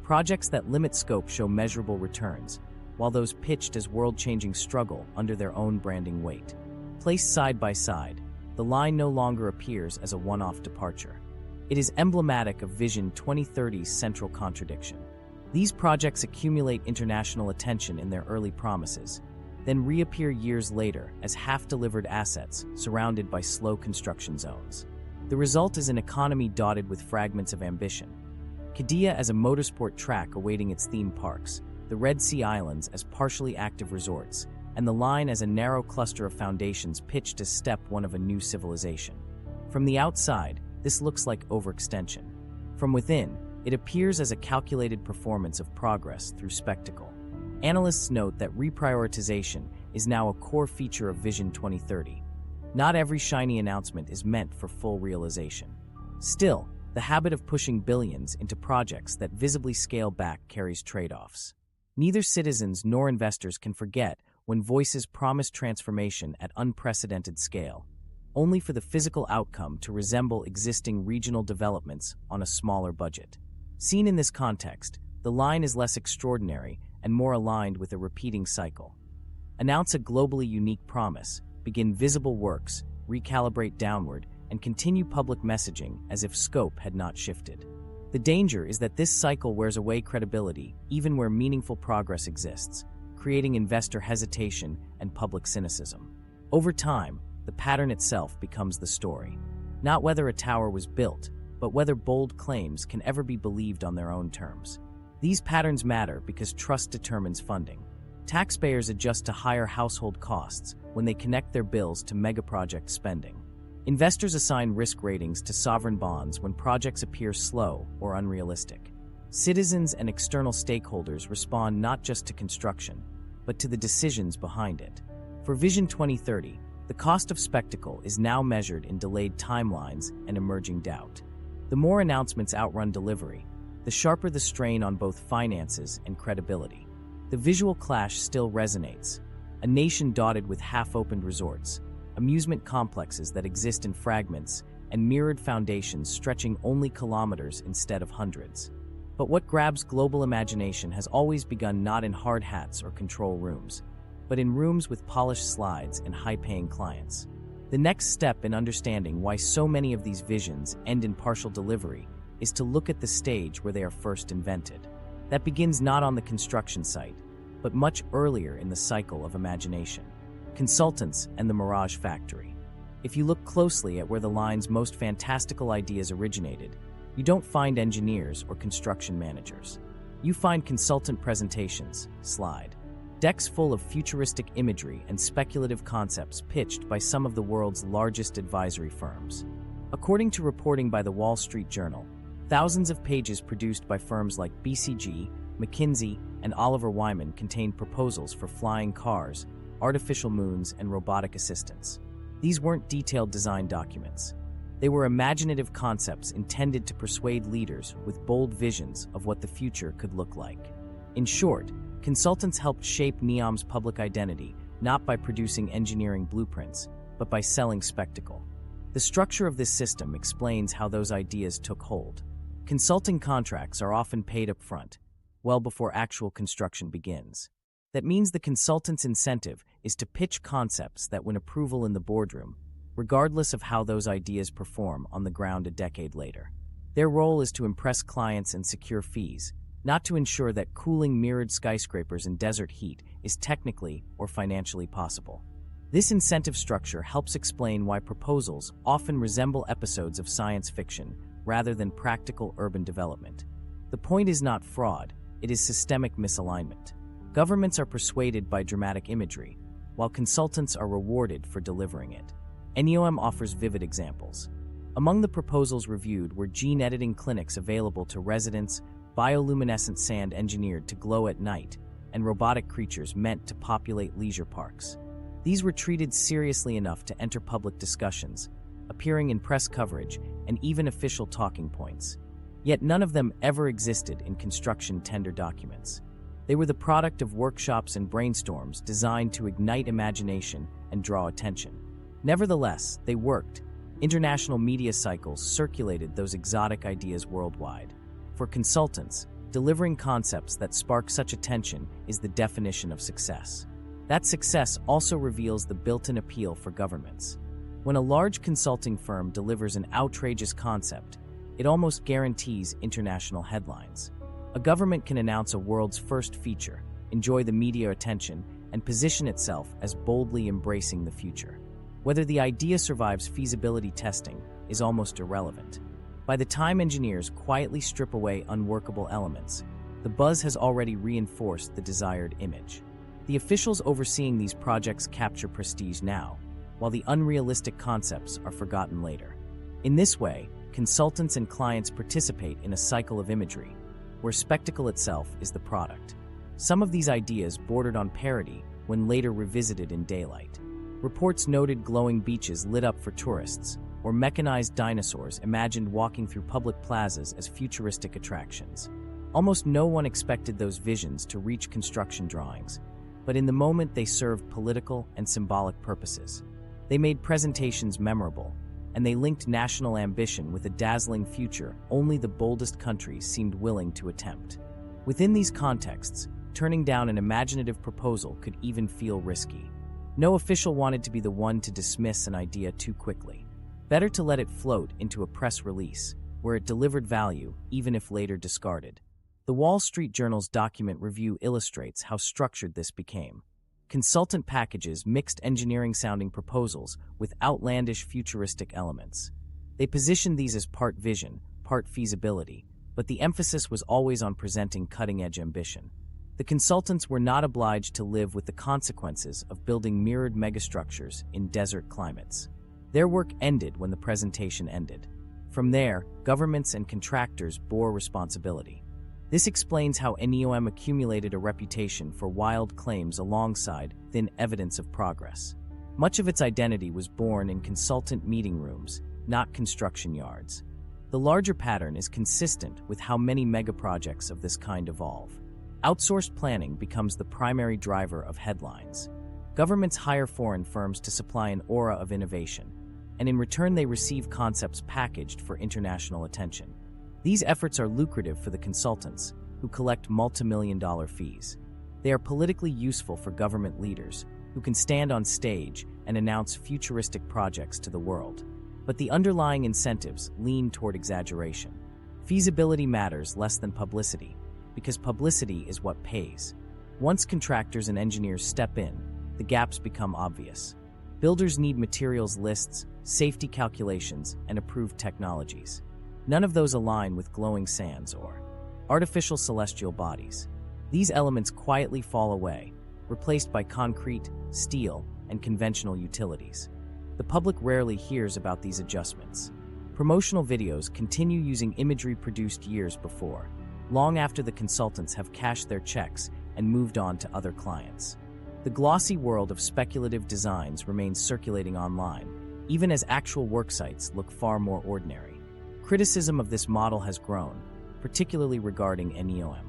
Projects that limit scope show measurable returns, while those pitched as world-changing struggle under their own branding weight. Placed side by side, the line no longer appears as a one-off departure. It is emblematic of Vision 2030's central contradiction. These projects accumulate international attention in their early promises, then reappear years later as half-delivered assets surrounded by slow construction zones. The result is an economy dotted with fragments of ambition. Qiddiya as a motorsport track awaiting its theme parks, the Red Sea Islands as partially active resorts, and the line as a narrow cluster of foundations pitched as step one of a new civilization. From the outside, this looks like overextension. From within, it appears as a calculated performance of progress through spectacle. Analysts note that reprioritization is now a core feature of Vision 2030. Not every shiny announcement is meant for full realization. Still, the habit of pushing billions into projects that visibly scale back carries trade-offs. Neither citizens nor investors can forget when voices promise transformation at unprecedented scale, only for the physical outcome to resemble existing regional developments on a smaller budget. Seen in this context, the line is less extraordinary and more aligned with a repeating cycle. Announce a globally unique promise, begin visible works, recalibrate downward, and continue public messaging as if scope had not shifted. The danger is that this cycle wears away credibility even where meaningful progress exists, creating investor hesitation and public cynicism. Over time, the pattern itself becomes the story. Not whether a tower was built, but whether bold claims can ever be believed on their own terms. These patterns matter because trust determines funding. Taxpayers adjust to higher household costs when they connect their bills to megaproject spending. Investors assign risk ratings to sovereign bonds when projects appear slow or unrealistic. Citizens and external stakeholders respond not just to construction, but to the decisions behind it. For Vision 2030, the cost of spectacle is now measured in delayed timelines and emerging doubt. The more announcements outrun delivery, the sharper the strain on both finances and credibility. The visual clash still resonates. A nation dotted with half-opened resorts, amusement complexes that exist in fragments, and mirrored foundations stretching only kilometers instead of hundreds. But what grabs global imagination has always begun not in hard hats or control rooms, but in rooms with polished slides and high-paying clients. The next step in understanding why so many of these visions end in partial delivery is to look at the stage where they are first invented. That begins not on the construction site, but much earlier in the cycle of imagination. Consultants and the Mirage factory. If you look closely at where the line's most fantastical ideas originated, you don't find engineers or construction managers. You find consultant presentations, slide decks full of futuristic imagery and speculative concepts pitched by some of the world's largest advisory firms. According to reporting by the Wall Street Journal, thousands of pages produced by firms like BCG, McKinsey, and Oliver Wyman contained proposals for flying cars, artificial moons, and robotic assistants. These weren't detailed design documents. They were imaginative concepts intended to persuade leaders with bold visions of what the future could look like. In short, consultants helped shape NEOM's public identity not by producing engineering blueprints, but by selling spectacle. The structure of this system explains how those ideas took hold. Consulting contracts are often paid up front, well before actual construction begins. That means the consultant's incentive is to pitch concepts that win approval in the boardroom, regardless of how those ideas perform on the ground a decade later. Their role is to impress clients and secure fees, not to ensure that cooling mirrored skyscrapers in desert heat is technically or financially possible. This incentive structure helps explain why proposals often resemble episodes of science fiction rather than practical urban development. The point is not fraud, it is systemic misalignment. Governments are persuaded by dramatic imagery, while consultants are rewarded for delivering it. NEOM offers vivid examples. Among the proposals reviewed were gene editing clinics available to residents, bioluminescent sand engineered to glow at night, and robotic creatures meant to populate leisure parks. These were treated seriously enough to enter public discussions, appearing in press coverage and even official talking points. Yet none of them ever existed in construction tender documents. They were the product of workshops and brainstorms designed to ignite imagination and draw attention. Nevertheless, they worked. International media cycles circulated those exotic ideas worldwide. For consultants, delivering concepts that spark such attention is the definition of success. That success also reveals the built-in appeal for governments. When a large consulting firm delivers an outrageous concept, it almost guarantees international headlines. A government can announce a world's first feature, enjoy the media attention, and position itself as boldly embracing the future. Whether the idea survives feasibility testing is almost irrelevant. By the time engineers quietly strip away unworkable elements, the buzz has already reinforced the desired image. The officials overseeing these projects capture prestige now, while the unrealistic concepts are forgotten later. In this way, consultants and clients participate in a cycle of imagery, where spectacle itself is the product. Some of these ideas bordered on parody when later revisited in daylight. Reports noted glowing beaches lit up for tourists, or mechanized dinosaurs imagined walking through public plazas as futuristic attractions. Almost no one expected those visions to reach construction drawings, but in the moment they served political and symbolic purposes. They made presentations memorable, and they linked national ambition with a dazzling future only the boldest countries seemed willing to attempt. Within these contexts, turning down an imaginative proposal could even feel risky. No official wanted to be the one to dismiss an idea too quickly. Better to let it float into a press release, where it delivered value even if later discarded. The Wall Street Journal's document review illustrates how structured this became. Consultant packages mixed engineering-sounding proposals with outlandish futuristic elements. They positioned these as part vision, part feasibility, but the emphasis was always on presenting cutting-edge ambition. The consultants were not obliged to live with the consequences of building mirrored megastructures in desert climates. Their work ended when the presentation ended. From there, governments and contractors bore responsibility. This explains how NEOM accumulated a reputation for wild claims alongside thin evidence of progress. Much of its identity was born in consultant meeting rooms, not construction yards. The larger pattern is consistent with how many megaprojects of this kind evolve. Outsourced planning becomes the primary driver of headlines. Governments hire foreign firms to supply an aura of innovation, and in return they receive concepts packaged for international attention. These efforts are lucrative for the consultants, who collect multi-million-dollar fees. They are politically useful for government leaders, who can stand on stage and announce futuristic projects to the world. But the underlying incentives lean toward exaggeration. Feasibility matters less than publicity, because publicity is what pays. Once contractors and engineers step in, the gaps become obvious. Builders need materials lists, safety calculations, and approved technologies. None of those align with glowing sands or artificial celestial bodies. These elements quietly fall away, replaced by concrete, steel, and conventional utilities. The public rarely hears about these adjustments. Promotional videos continue using imagery produced years before, long after the consultants have cashed their checks and moved on to other clients. The glossy world of speculative designs remains circulating online, even as actual worksites look far more ordinary. Criticism of this model has grown, particularly regarding NEOM.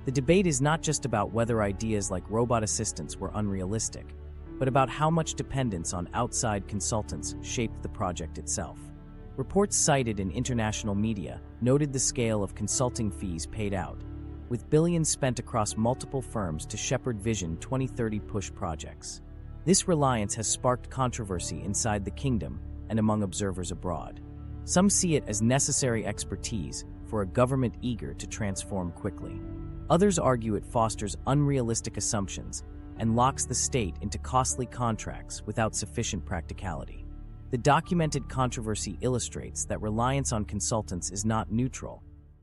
The debate is not just about whether ideas like robot assistants were unrealistic, but about how much dependence on outside consultants shaped the project itself. Reports cited in international media noted the scale of consulting fees paid out, with billions spent across multiple firms to shepherd Vision 2030 push projects. This reliance has sparked controversy inside the kingdom and among observers abroad. Some see it as necessary expertise for a government eager to transform quickly. Others argue it fosters unrealistic assumptions and locks the state into costly contracts without sufficient practicality. The documented controversy illustrates that reliance on consultants is not neutral.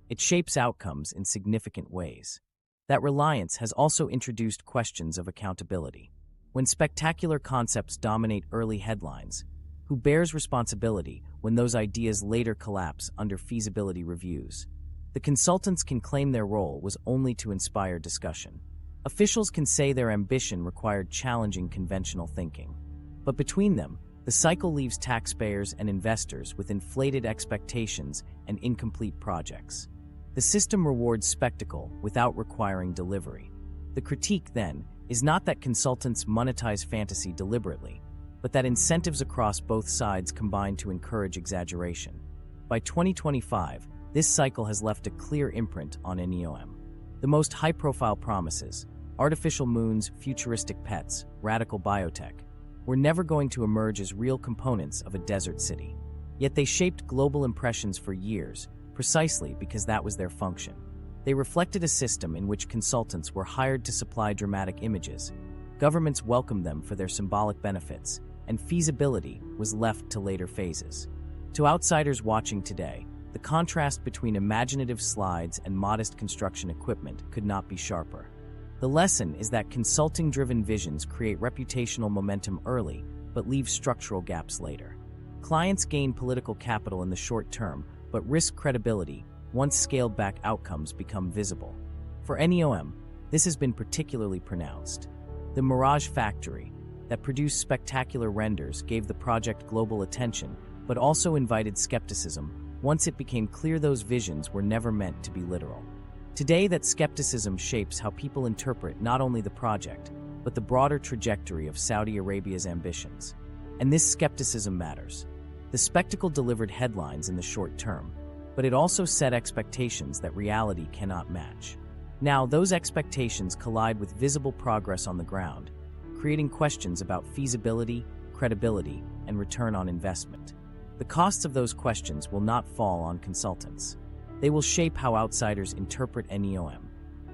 It shapes outcomes in significant ways. That reliance has also introduced questions of accountability. When spectacular concepts dominate early headlines, who bears responsibility when those ideas later collapse under feasibility reviews? The consultants can claim their role was only to inspire discussion. Officials can say their ambition required challenging conventional thinking. But between them, the cycle leaves taxpayers and investors with inflated expectations and incomplete projects. The system rewards spectacle without requiring delivery. The critique, then, is not that consultants monetize fantasy deliberately, but that incentives across both sides combine to encourage exaggeration. By 2025, this cycle has left a clear imprint on NEOM. The most high-profile promises, artificial moons, futuristic pets, radical biotech, were never going to emerge as real components of a desert city. Yet they shaped global impressions for years, precisely because that was their function. They reflected a system in which consultants were hired to supply dramatic images, governments welcomed them for their symbolic benefits, and feasibility was left to later phases. To outsiders watching today, the contrast between imaginative slides and modest construction equipment could not be sharper. The lesson is that consulting-driven visions create reputational momentum early, but leave structural gaps later. Clients gain political capital in the short term, but risk credibility once scaled-back outcomes become visible. For NEOM, this has been particularly pronounced. The Mirage factory, that produced spectacular renders, gave the project global attention, but also invited skepticism once it became clear those visions were never meant to be literal. Today, that skepticism shapes how people interpret not only the project, but the broader trajectory of Saudi Arabia's ambitions. And this skepticism matters. The spectacle delivered headlines in the short term, but it also set expectations that reality cannot match. Now, those expectations collide with visible progress on the ground, creating questions about feasibility, credibility, and return on investment. The costs of those questions will not fall on consultants. They will shape how outsiders interpret NEOM,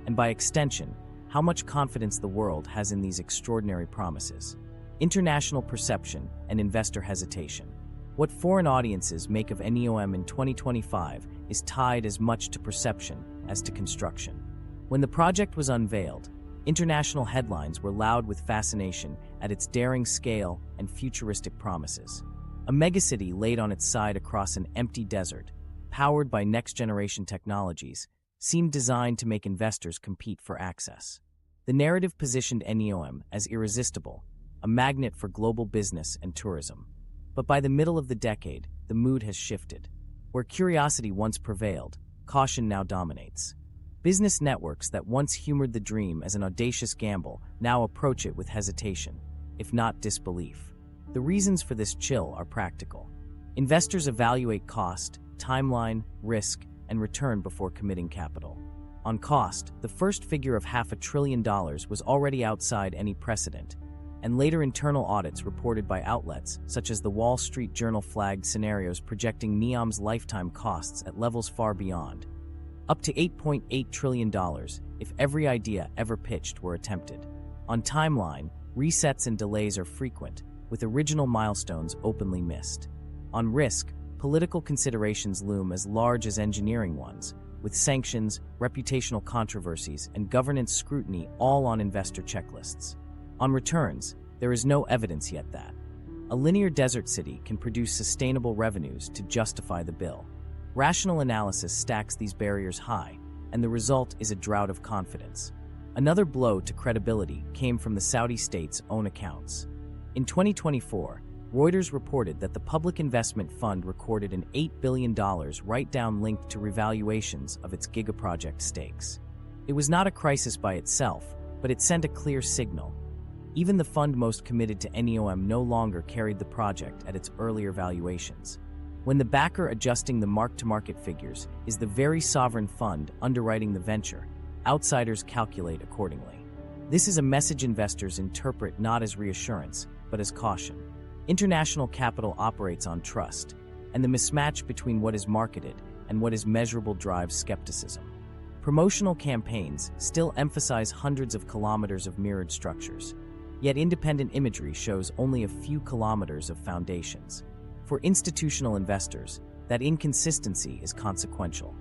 and by extension, how much confidence the world has in these extraordinary promises. International perception and investor hesitation. What foreign audiences make of NEOM in 2025 is tied as much to perception as to construction. When the project was unveiled, international headlines were loud with fascination at its daring scale and futuristic promises. A megacity laid on its side across an empty desert, powered by next-generation technologies, seemed designed to make investors compete for access. The narrative positioned NEOM as irresistible, a magnet for global business and tourism. But by the middle of the decade, the mood has shifted. Where curiosity once prevailed, caution now dominates. Business networks that once humored the dream as an audacious gamble now approach it with hesitation, if not disbelief. The reasons for this chill are practical. Investors evaluate cost, timeline, risk, and return before committing capital. On cost, the first figure of $500 billion was already outside any precedent, and later internal audits reported by outlets such as the Wall Street Journal flagged scenarios projecting NEOM's lifetime costs at levels far beyond, up to $8.8 trillion if every idea ever pitched were attempted. On timeline, resets and delays are frequent, with original milestones openly missed. On risk, political considerations loom as large as engineering ones, with sanctions, reputational controversies, and governance scrutiny all on investor checklists. On returns, there is no evidence yet that a linear desert city can produce sustainable revenues to justify the bill. Rational analysis stacks these barriers high, and the result is a drought of confidence. Another blow to credibility came from the Saudi state's own accounts. In 2024, Reuters reported that the Public Investment Fund recorded an $8 billion write-down linked to revaluations of its gigaproject stakes. It was not a crisis by itself, but it sent a clear signal. Even the fund most committed to NEOM no longer carried the project at its earlier valuations. When the backer adjusting the mark-to-market figures is the very sovereign fund underwriting the venture, Outsiders calculate accordingly. This is a message investors interpret not as reassurance, but as caution. International capital operates on trust, and the mismatch between what is marketed and what is measurable drives skepticism. Promotional campaigns still emphasize hundreds of kilometers of mirrored structures, yet independent imagery shows only a few kilometers of foundations. For institutional investors, that inconsistency is consequential.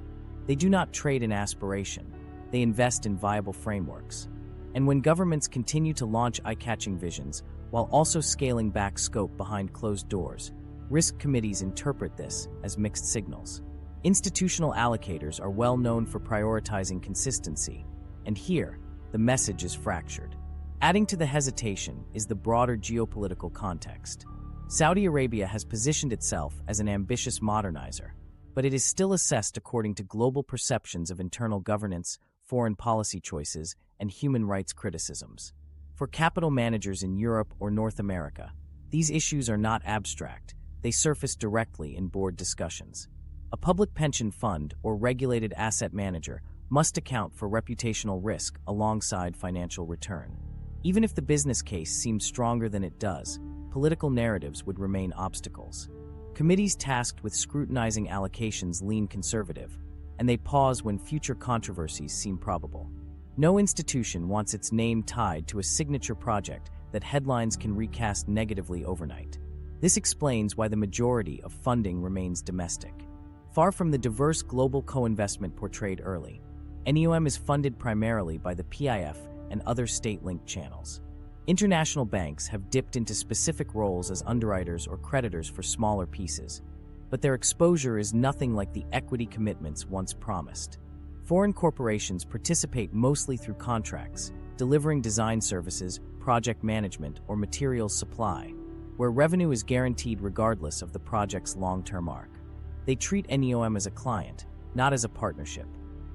They do not trade in aspiration, they invest in viable frameworks. And when governments continue to launch eye-catching visions while also scaling back scope behind closed doors, risk committees interpret this as mixed signals. Institutional allocators are well known for prioritizing consistency, and here, the message is fractured. Adding to the hesitation is the broader geopolitical context. Saudi Arabia has positioned itself as an ambitious modernizer, but it is still assessed according to global perceptions of internal governance, foreign policy choices, and human rights criticisms. For capital managers in Europe or North America, these issues are not abstract, they surface directly in board discussions. A public pension fund or regulated asset manager must account for reputational risk alongside financial return. Even if the business case seems stronger than it does, political narratives would remain obstacles. Committees tasked with scrutinizing allocations lean conservative, and they pause when future controversies seem probable. No institution wants its name tied to a signature project that headlines can recast negatively overnight. This explains why the majority of funding remains domestic. Far from the diverse global co-investment portrayed early, NEOM is funded primarily by the PIF and other state-linked channels. International banks have dipped into specific roles as underwriters or creditors for smaller pieces, but their exposure is nothing like the equity commitments once promised. Foreign corporations participate mostly through contracts, delivering design services, project management, or materials supply, where revenue is guaranteed regardless of the project's long-term arc. They treat NEOM as a client, not as a partnership.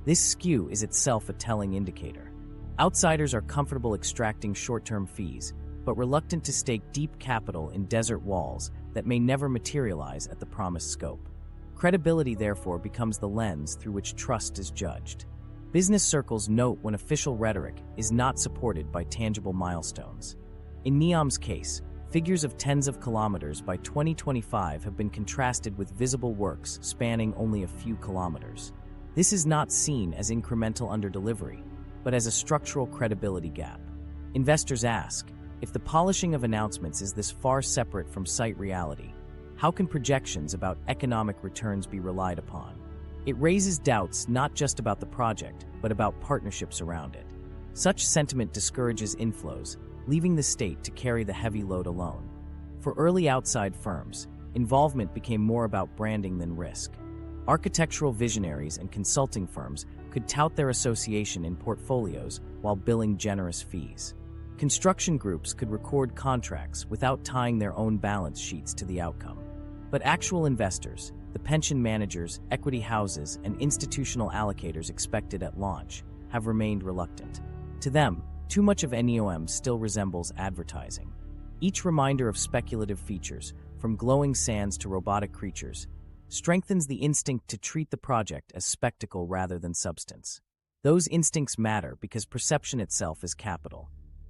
This skew is itself a telling indicator. Outsiders are comfortable extracting short-term fees, but reluctant to stake deep capital in desert walls that may never materialize at the promised scope. Credibility, therefore, becomes the lens through which trust is judged. Business circles note when official rhetoric is not supported by tangible milestones. In NEOM's case, figures of tens of kilometers by 2025 have been contrasted with visible works spanning only a few kilometers. This is not seen as incremental underdelivery, but as a structural credibility gap. Investors ask, if the polishing of announcements is this far separate from site reality, how can projections about economic returns be relied upon? It raises doubts not just about the project, but about partnerships around it. Such sentiment discourages inflows, leaving the state to carry the heavy load alone. For early outside firms, involvement became more about branding than risk. Architectural visionaries and consulting firms could tout their association in portfolios while billing generous fees. Construction groups could record contracts without tying their own balance sheets to the outcome. But actual investors, the pension managers, equity houses, and institutional allocators expected at launch, have remained reluctant. To them, too much of NEOM still resembles advertising. Each reminder of speculative features, from glowing sands to robotic creatures, strengthens the instinct to treat the project as spectacle rather than substance. Those instincts matter because perception itself is capital.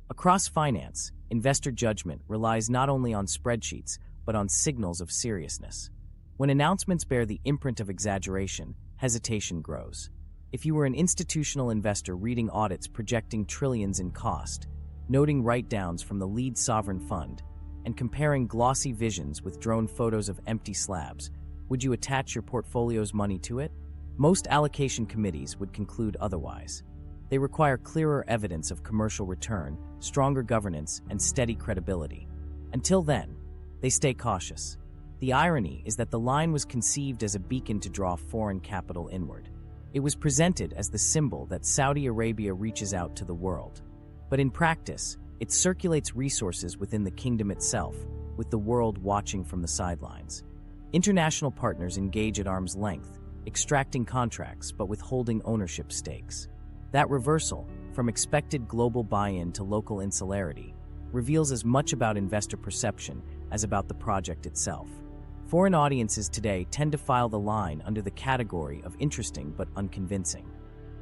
Across finance, investor judgment relies not only on spreadsheets, but on signals of seriousness. When announcements bear the imprint of exaggeration, hesitation grows. If you were an institutional investor reading audits projecting trillions in cost, noting write-downs from the lead sovereign fund, and comparing glossy visions with drone photos of empty slabs, would you attach your portfolio's money to it? Most allocation committees would conclude otherwise. They require clearer evidence of commercial return, stronger governance, and steady credibility. Until then, they stay cautious. The irony is that the line was conceived as a beacon to draw foreign capital inward. It was presented as the symbol that Saudi Arabia reaches out to the world. But in practice, it circulates resources within the kingdom itself, with the world watching from the sidelines. International partners engage at arm's length, extracting contracts but withholding ownership stakes. That reversal, from expected global buy-in to local insularity, reveals as much about investor perception as about the project itself. Foreign audiences today tend to file the line under the category of interesting but unconvincing.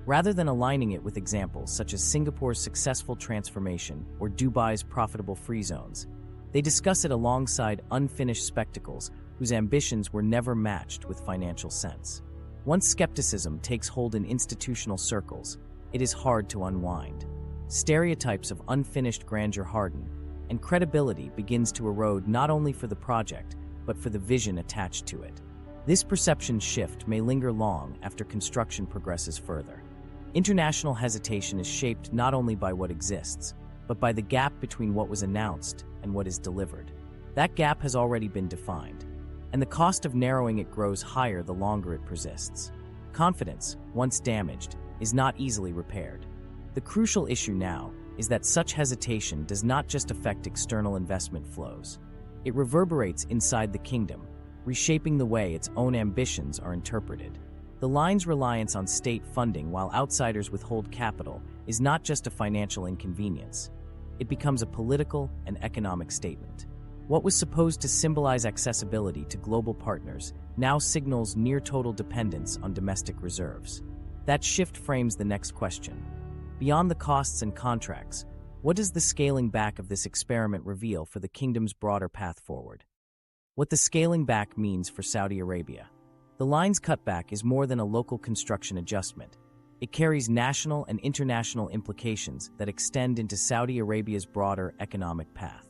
Rather than aligning it with examples such as Singapore's successful transformation or Dubai's profitable free zones, they discuss it alongside unfinished spectacles whose ambitions were never matched with financial sense. Once skepticism takes hold in institutional circles, it is hard to unwind. Stereotypes of unfinished grandeur harden, and credibility begins to erode not only for the project, but for the vision attached to it. This perception shift may linger long after construction progresses further. International hesitation is shaped not only by what exists, but by the gap between what was announced and what is delivered. That gap has already been defined, and the cost of narrowing it grows higher the longer it persists. Confidence, once damaged, is not easily repaired. The crucial issue now is that such hesitation does not just affect external investment flows. It reverberates inside the kingdom, reshaping the way its own ambitions are interpreted. The line's reliance on state funding while outsiders withhold capital is not just a financial inconvenience. It becomes a political and economic statement. What was supposed to symbolize accessibility to global partners now signals near total dependence on domestic reserves. That shift frames the next question. Beyond the costs and contracts, what does the scaling back of this experiment reveal for the kingdom's broader path forward? What the scaling back means for Saudi Arabia. The line's cutback is more than a local construction adjustment. It carries national and international implications that extend into Saudi Arabia's broader economic path.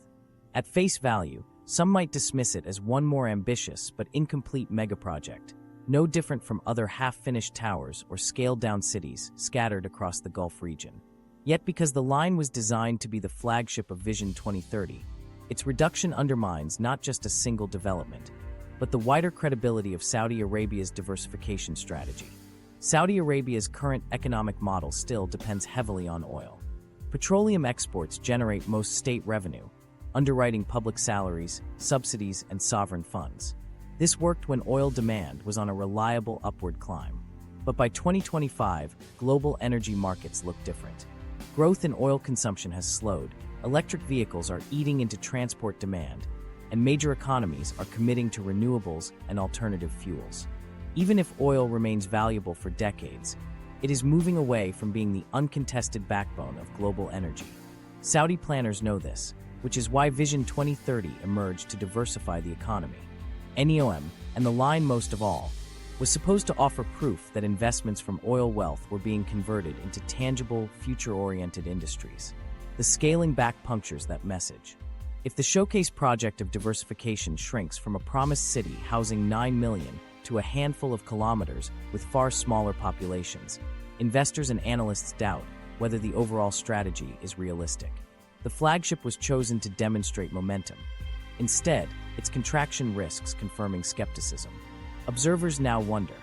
At face value, some might dismiss it as one more ambitious but incomplete megaproject, no different from other half-finished towers or scaled-down cities scattered across the Gulf region. Yet because the line was designed to be the flagship of Vision 2030, its reduction undermines not just a single development, but the wider credibility of Saudi Arabia's diversification strategy. Saudi Arabia's current economic model still depends heavily on oil. Petroleum exports generate most state revenue, underwriting public salaries, subsidies, and sovereign funds. This worked when oil demand was on a reliable upward climb. But by 2025, global energy markets look different. Growth in oil consumption has slowed, electric vehicles are eating into transport demand, and major economies are committing to renewables and alternative fuels. Even if oil remains valuable for decades, it is moving away from being the uncontested backbone of global energy. Saudi planners know this, which is why Vision 2030 emerged to diversify the economy. NEOM, and the line most of all, was supposed to offer proof that investments from oil wealth were being converted into tangible, future-oriented industries. The scaling back punctures that message. If the showcase project of diversification shrinks from a promised city housing 9 million to a handful of kilometers with far smaller populations, investors and analysts doubt whether the overall strategy is realistic. The flagship was chosen to demonstrate momentum. Instead, its contraction risks confirming skepticism. Observers now wonder,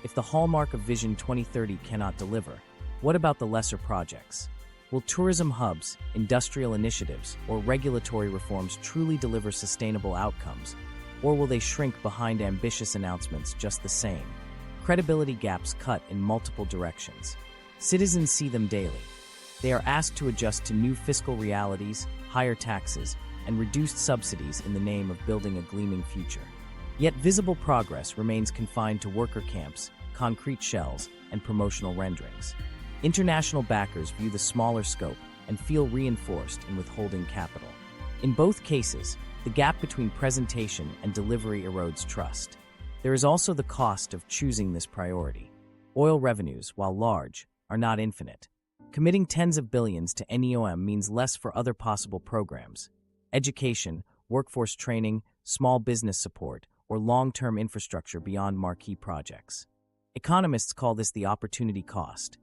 if the hallmark of Vision 2030 cannot deliver, what about the lesser projects? Will tourism hubs, industrial initiatives, or regulatory reforms truly deliver sustainable outcomes, or will they shrink behind ambitious announcements just the same? Credibility gaps cut in multiple directions. Citizens see them daily. They are asked to adjust to new fiscal realities, higher taxes, and reduced subsidies in the name of building a gleaming future. Yet visible progress remains confined to worker camps, concrete shells, and promotional renderings. International backers view the smaller scope and feel reinforced in withholding capital. In both cases, the gap between presentation and delivery erodes trust. There is also the cost of choosing this priority. Oil revenues, while large, are not infinite. Committing tens of billions to NEOM means less for other possible programs: education, workforce training, small business support, or long-term infrastructure beyond marquee projects. Economists call this the opportunity cost.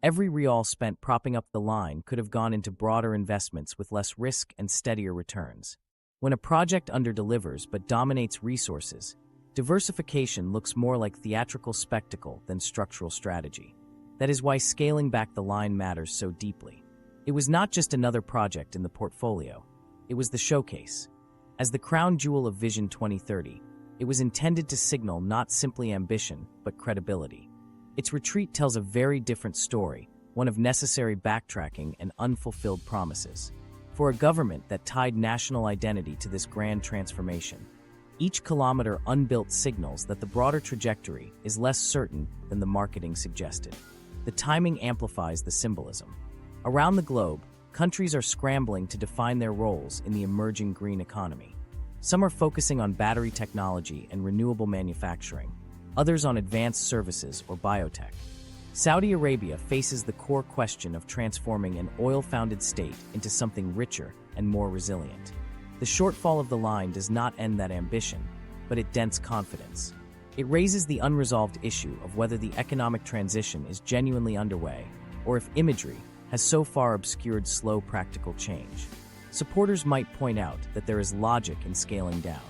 Every rial spent propping up the line could have gone into broader investments with less risk and steadier returns. When a project underdelivers but dominates resources, diversification looks more like theatrical spectacle than structural strategy. That is why scaling back the line matters so deeply. It was not just another project in the portfolio. It was the showcase. As the crown jewel of Vision 2030, it was intended to signal not simply ambition, but credibility. Its retreat tells a very different story, one of necessary backtracking and unfulfilled promises. For a government that tied national identity to this grand transformation, each kilometer unbuilt signals that the broader trajectory is less certain than the marketing suggested. the timing amplifies the symbolism. Around the globe, countries are scrambling to define their roles in the emerging green economy. Some are focusing on battery technology and renewable manufacturing, others on advanced services or biotech. Saudi Arabia faces the core question of transforming an oil-founded state into something richer and more resilient. The shortfall of the line does not end that ambition, but it dents confidence. It raises the unresolved issue of whether the economic transition is genuinely underway, or if imagery has so far obscured slow practical change. Supporters might point out that there is logic in scaling down.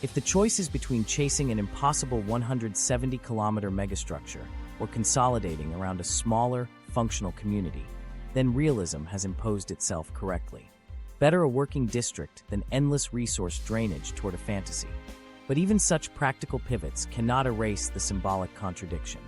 If the choice is between chasing an impossible 170-kilometer megastructure or consolidating around a smaller, functional community, then realism has imposed itself correctly. Better a working district than endless resource drainage toward a fantasy. But even such practical pivots cannot erase the symbolic contradiction.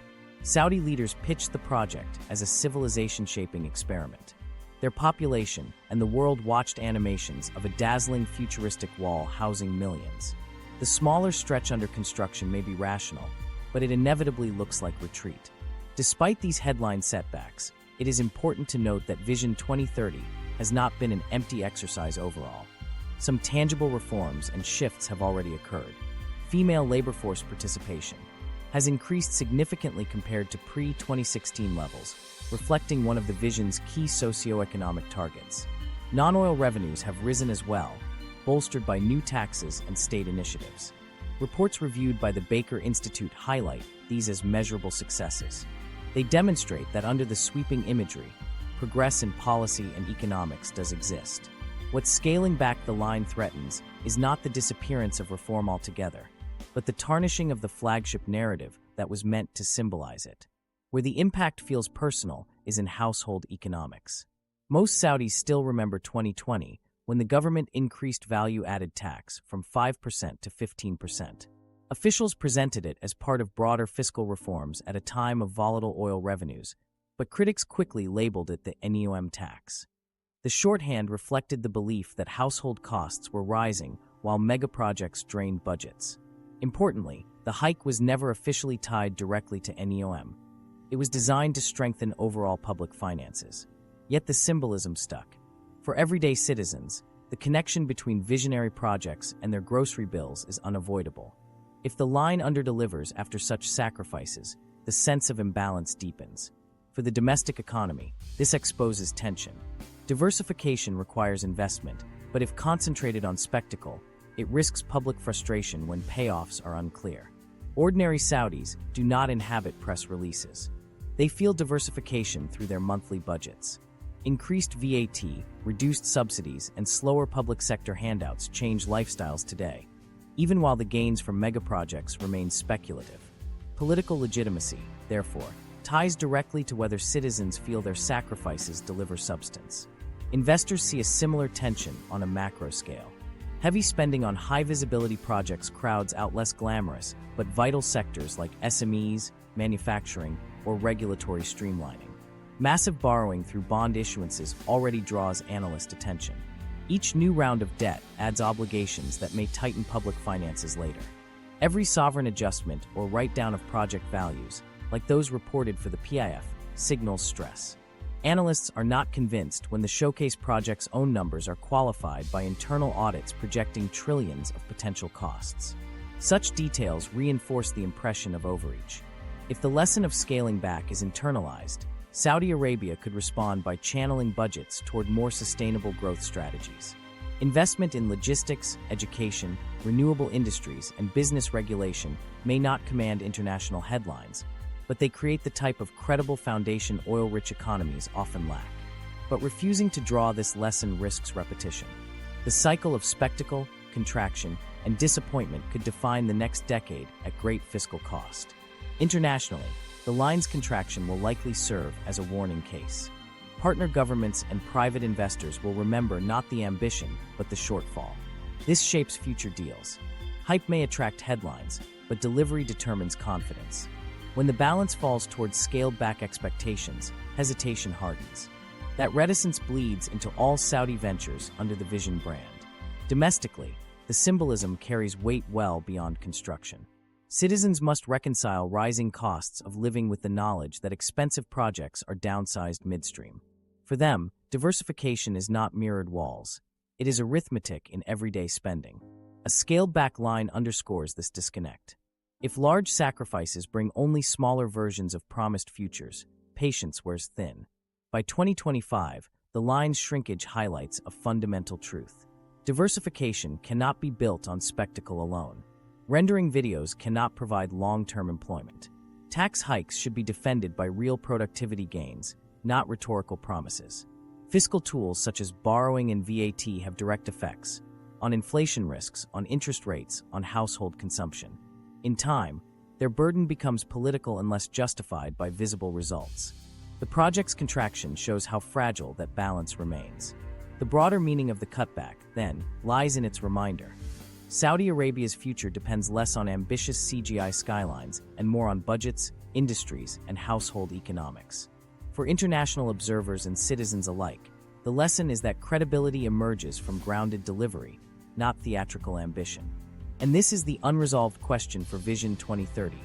Saudi leaders pitched the project as a civilization-shaping experiment. Their population and the world watched animations of a dazzling futuristic wall housing millions. The smaller stretch under construction may be rational, but it inevitably looks like retreat. Despite these headline setbacks, it is important to note that Vision 2030 has not been an empty exercise overall. Some tangible reforms and shifts have already occurred. Female labor force participation has increased significantly compared to pre-2016 levels, reflecting one of the vision's key socioeconomic targets. Non-oil revenues have risen as well, bolstered by new taxes and state initiatives. Reports reviewed by the Baker Institute highlight these as measurable successes. They demonstrate that under the sweeping imagery, progress in policy and economics does exist. What scaling back the line threatens is not the disappearance of reform altogether, but the tarnishing of the flagship narrative that was meant to symbolize it. Where the impact feels personal is in household economics. Most Saudis still remember 2020, when the government increased value-added tax from 5% to 15%. Officials presented it as part of broader fiscal reforms at a time of volatile oil revenues, but critics quickly labeled it the NEOM tax. The shorthand reflected the belief that household costs were rising while megaprojects drained budgets. Importantly, the hike was never officially tied directly to NEOM. It was designed to strengthen overall public finances. Yet the symbolism stuck. For everyday citizens, the connection between visionary projects and their grocery bills is unavoidable. If the line underdelivers after such sacrifices, the sense of imbalance deepens. For the domestic economy, this exposes tension. Diversification requires investment, but if concentrated on spectacle, it risks public frustration when payoffs are unclear. Ordinary Saudis do not inhabit press releases. They feel diversification through their monthly budgets. Increased VAT, reduced subsidies, and slower public sector handouts change lifestyles today, even while the gains from megaprojects remain speculative. Political legitimacy, therefore, ties directly to whether citizens feel their sacrifices deliver substance. Investors see a similar tension on a macro scale. Heavy spending on high-visibility projects crowds out less glamorous but vital sectors like SMEs, manufacturing, or regulatory streamlining. Massive borrowing through bond issuances already draws analyst attention. Each new round of debt adds obligations that may tighten public finances later. Every sovereign adjustment or write-down of project values, like those reported for the PIF, signals stress. Analysts are not convinced when the showcase project's own numbers are qualified by internal audits projecting trillions of potential costs. Such details reinforce the impression of overreach. If the lesson of scaling back is internalized, Saudi Arabia could respond by channeling budgets toward more sustainable growth strategies. Investment in logistics, education, renewable industries, and business regulation may not command international headlines, but they create the type of credible foundation oil-rich economies often lack. But refusing to draw this lesson risks repetition. The cycle of spectacle, contraction, and disappointment could define the next decade at great fiscal cost. Internationally, the line's contraction will likely serve as a warning case. Partner governments and private investors will remember not the ambition, but the shortfall. This shapes future deals. Hype may attract headlines, but delivery determines confidence. When the balance falls towards scaled-back expectations, hesitation hardens. That reticence bleeds into all Saudi ventures under the Vision brand. Domestically, the symbolism carries weight well beyond construction. Citizens must reconcile rising costs of living with the knowledge that expensive projects are downsized midstream. For them, diversification is not mirrored walls. It is arithmetic in everyday spending. A scaled-back line underscores this disconnect. If large sacrifices bring only smaller versions of promised futures, patience wears thin. By 2025, the line's shrinkage highlights a fundamental truth. Diversification cannot be built on spectacle alone. Rendering videos cannot provide long-term employment. Tax hikes should be defended by real productivity gains, not rhetorical promises. Fiscal tools such as borrowing and VAT have direct effects on inflation risks, on interest rates, on household consumption. In time, their burden becomes political unless justified by visible results. The project's contraction shows how fragile that balance remains. The broader meaning of the cutback, then, lies in its reminder. Saudi Arabia's future depends less on ambitious CGI skylines and more on budgets, industries, and household economics. For international observers and citizens alike, the lesson is that credibility emerges from grounded delivery, not theatrical ambition. And this is the unresolved question for Vision 2030,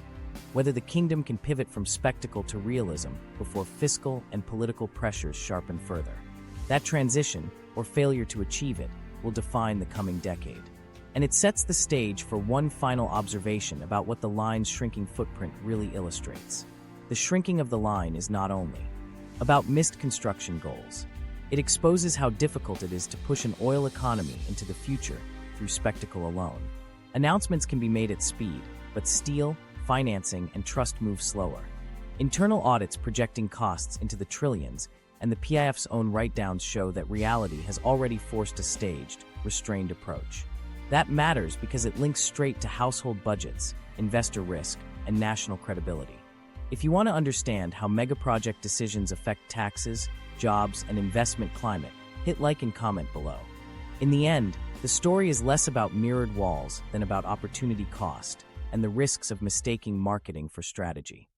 whether the kingdom can pivot from spectacle to realism before fiscal and political pressures sharpen further. That transition, or failure to achieve it, will define the coming decade. And it sets the stage for one final observation about what the line's shrinking footprint really illustrates. The shrinking of the line is not only about missed construction goals. It exposes how difficult it is to push an oil economy into the future through spectacle alone. Announcements can be made at speed, but steel, financing, and trust move slower. Internal audits projecting costs into the trillions, and the PIF's own write-downs show that reality has already forced a staged, restrained approach. That matters because it links straight to household budgets, investor risk, and national credibility. If you want to understand how megaproject decisions affect taxes, jobs, and investment climate, hit like and comment below. In the end, the story is less about mirrored walls than about opportunity cost and the risks of mistaking marketing for strategy.